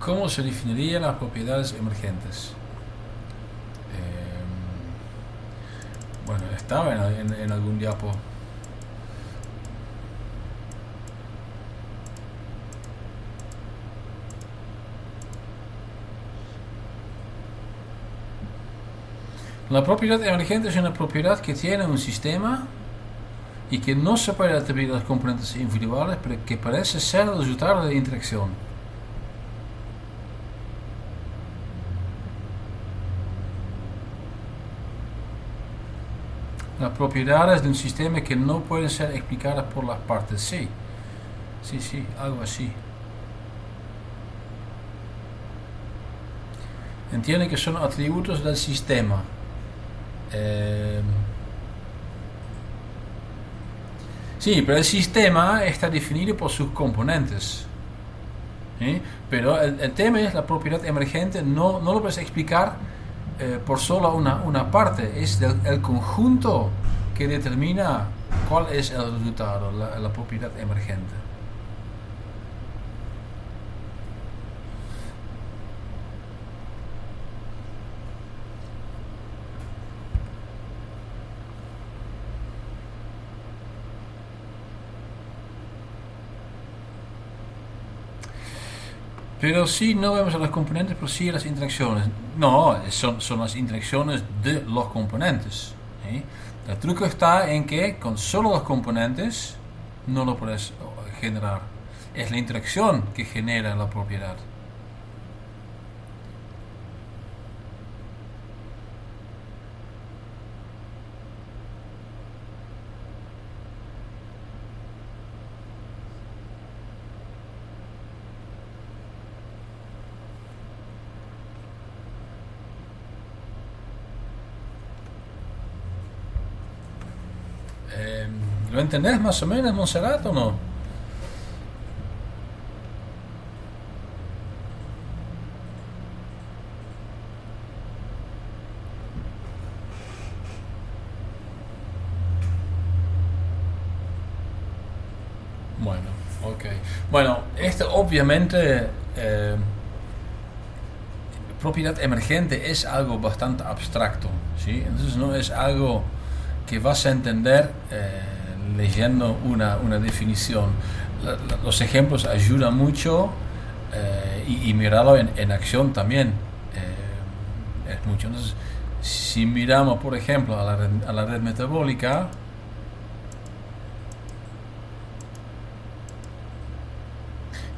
¿Cómo se definirían las propiedades emergentes? Bueno, estaba en algún diapo. La propiedad emergente es una propiedad que tiene un sistema y que no se puede atribuir a los componentes individuales, pero que parece ser el resultado de la interacción. Las propiedades de un sistema que no pueden ser explicadas por las partes. Sí, algo así. Entienden que son atributos del sistema. Sí, pero el sistema está definido por sus componentes. Pero el tema es la propiedad emergente, no lo puedes explicar por solo una parte, es el conjunto que determina cuál es el resultado, la propiedad emergente. Pero sí, no vemos a los componentes, pero sí a las interacciones. No, son las interacciones de los componentes. El truco está en que con solo los componentes no lo puedes generar. Es la interacción que genera la propiedad. ¿Lo entendés más o menos, Montserrat, o no? Bueno, ok. Bueno, esto obviamente, propiedad emergente es algo bastante abstracto, ¿sí? Entonces no es algo que vas a entender leyendo una definición. Los ejemplos ayudan mucho y mirarlo en acción también es mucho. Entonces, si miramos, por ejemplo, a la red metabólica,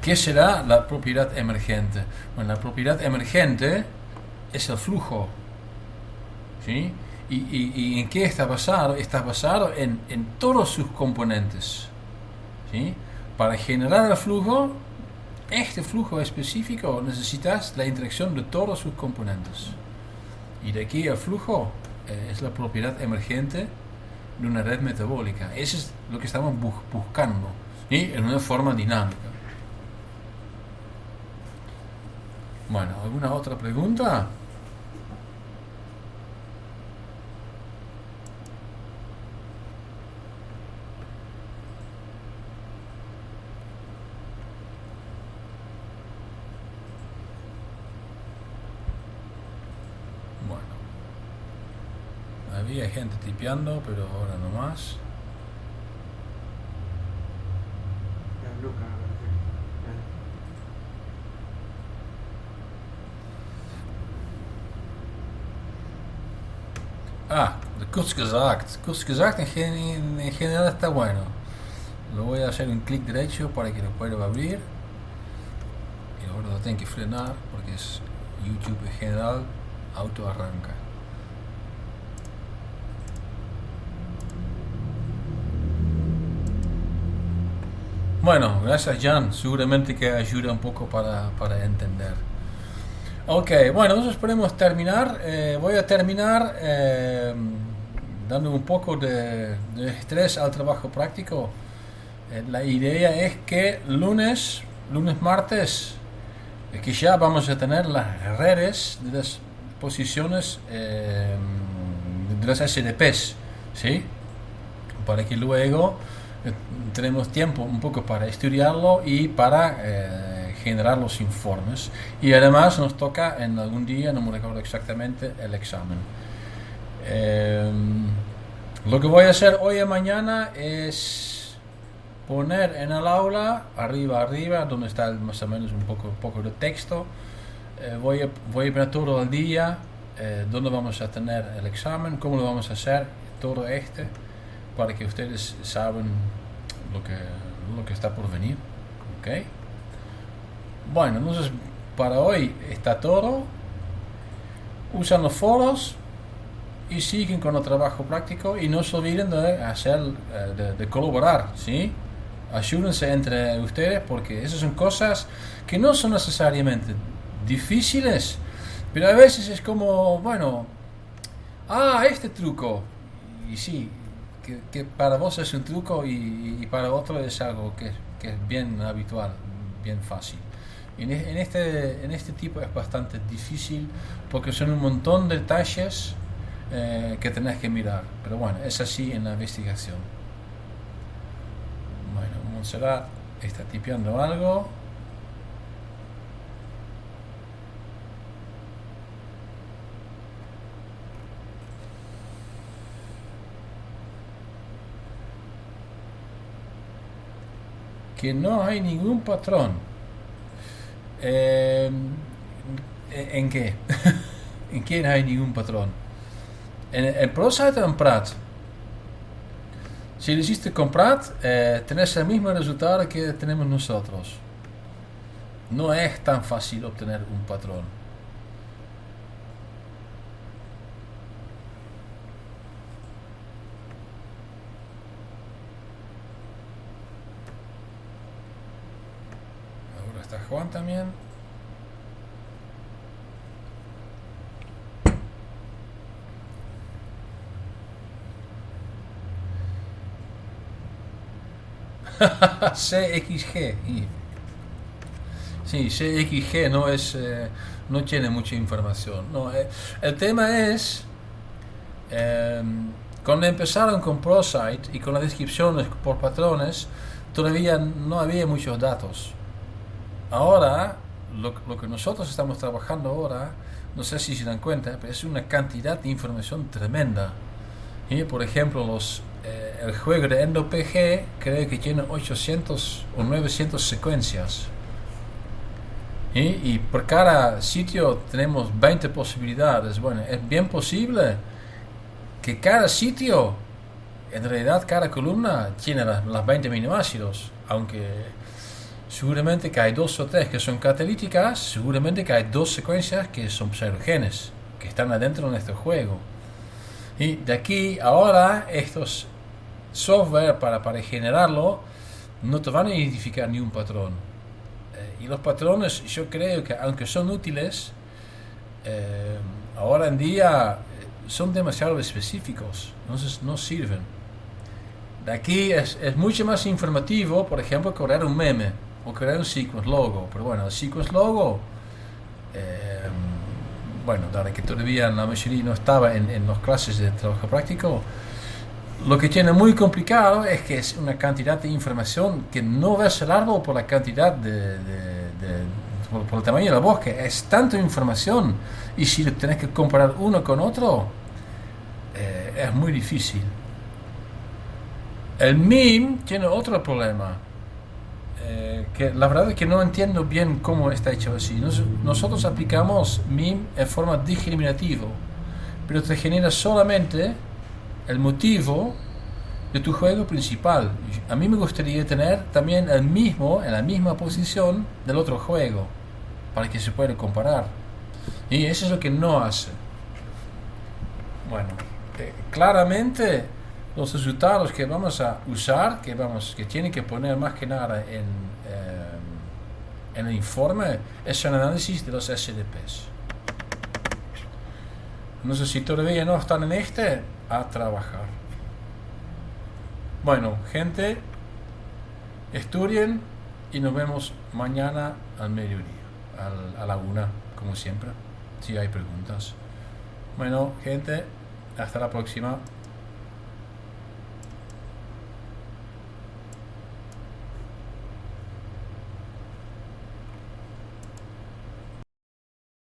¿qué será la propiedad emergente? Bueno, la propiedad emergente es el flujo, ¿sí? ¿Y en qué está basado? Está basado en todos sus componentes. ¿Sí? Para generar el flujo, este flujo específico, necesitas la interacción de todos sus componentes. Y de aquí el flujo es la propiedad emergente de una red metabólica. Eso es lo que estamos buscando, ¿sí? En una forma dinámica. Bueno, ¿alguna otra pregunta? Bueno, había gente tipeando, pero ahora no más. Ja, Luca, Ah, de kurz gesagt. Kurz gesagt en general está bueno. Lo voy a hacer un clic derecho para que lo pueda abrir. Y ahora lo tengo que frenar porque es YouTube en general auto arranca. Bueno, gracias Jan, seguramente que ayuda un poco para entender. Ok, bueno, entonces podemos terminar. Voy a terminar dando un poco de estrés al trabajo práctico. La idea es que lunes, martes, que ya vamos a tener las redes de las posiciones de las SDPs, ¿sí? Para que luego tenemos tiempo un poco para estudiarlo y para generar los informes. Y además nos toca en algún día, no me recuerdo exactamente, el examen. Lo que voy a hacer hoy y mañana es poner en el aula, arriba, donde está más o menos un poco de texto. Voy a poner todo el día, dónde vamos a tener el examen, cómo lo vamos a hacer, todo para que ustedes saben lo que está por venir. ¿Ok? Bueno, entonces para hoy está todo. Usan los foros y siguen con el trabajo práctico y no se olviden de hacer, de colaborar, ¿sí? Ayúdense entre ustedes porque esas son cosas que no son necesariamente difíciles, pero a veces es como, bueno, este truco, y sí, que para vos es un truco y para otro es algo que es bien habitual, bien fácil. En este tipo es bastante difícil porque son un montón de detalles que tenés que mirar, pero bueno, es así en la investigación. Bueno, Montserrat está tipeando algo. Que no hay ningún patrón. ¿En qué? ¿En qué no hay ningún patrón? En ProSite o en Prat. Si lo hiciste con Prat, tenés el mismo resultado que tenemos nosotros. No es tan fácil obtener un patrón. Ahora está Juan también. CXG. Sí, CXG no tiene mucha información. No, el tema es, cuando empezaron con ProSite y con las descripciones por patrones, todavía no había muchos datos. Ahora, lo que nosotros estamos trabajando ahora, no sé si se dan cuenta, pero es una cantidad de información tremenda. Y, por ejemplo, el juego de EndoPG creo que tiene 800 o 900 secuencias. Y por cada sitio tenemos 20 posibilidades. Bueno, es bien posible que cada sitio, en realidad cada columna tiene las 20 aminoácidos, aunque seguramente que hay 2 o 3 que son catalíticas, seguramente que hay 2 secuencias que son pseudogenes, que están adentro de este juego. Y de aquí ahora estos software para generarlo no te van a identificar ni un patrón. Y los patrones yo creo que aunque son útiles, ahora en día son demasiado específicos, entonces no sirven. De aquí es mucho más informativo, por ejemplo, crear un meme o crear un sequence logo. Pero bueno, el sequence logo, bueno, dado que todavía la mayoría no estaba en las clases de trabajo práctico, lo que tiene muy complicado es que es una cantidad de información que no ves el árbol por la cantidad por el tamaño del bosque. Es tanta información y si lo tenés que comparar uno con otro, es muy difícil. El MIM tiene otro problema, que la verdad es que no entiendo bien cómo está hecho así. Nosotros aplicamos MIM en forma discriminativa, pero te genera solamente el motivo de tu juego principal. A mí me gustaría tener también el mismo en la misma posición del otro juego para que se pueda comparar, y eso es lo que no hace. Bueno, claramente los resultados que vamos a usar, que tienen que poner más que nada en el informe, es un análisis de los SDPs. No sé si todavía no están en a trabajar. Bueno, gente, estudien y nos vemos mañana al mediodía, a la 1, como siempre, si hay preguntas. Bueno, gente, hasta la próxima.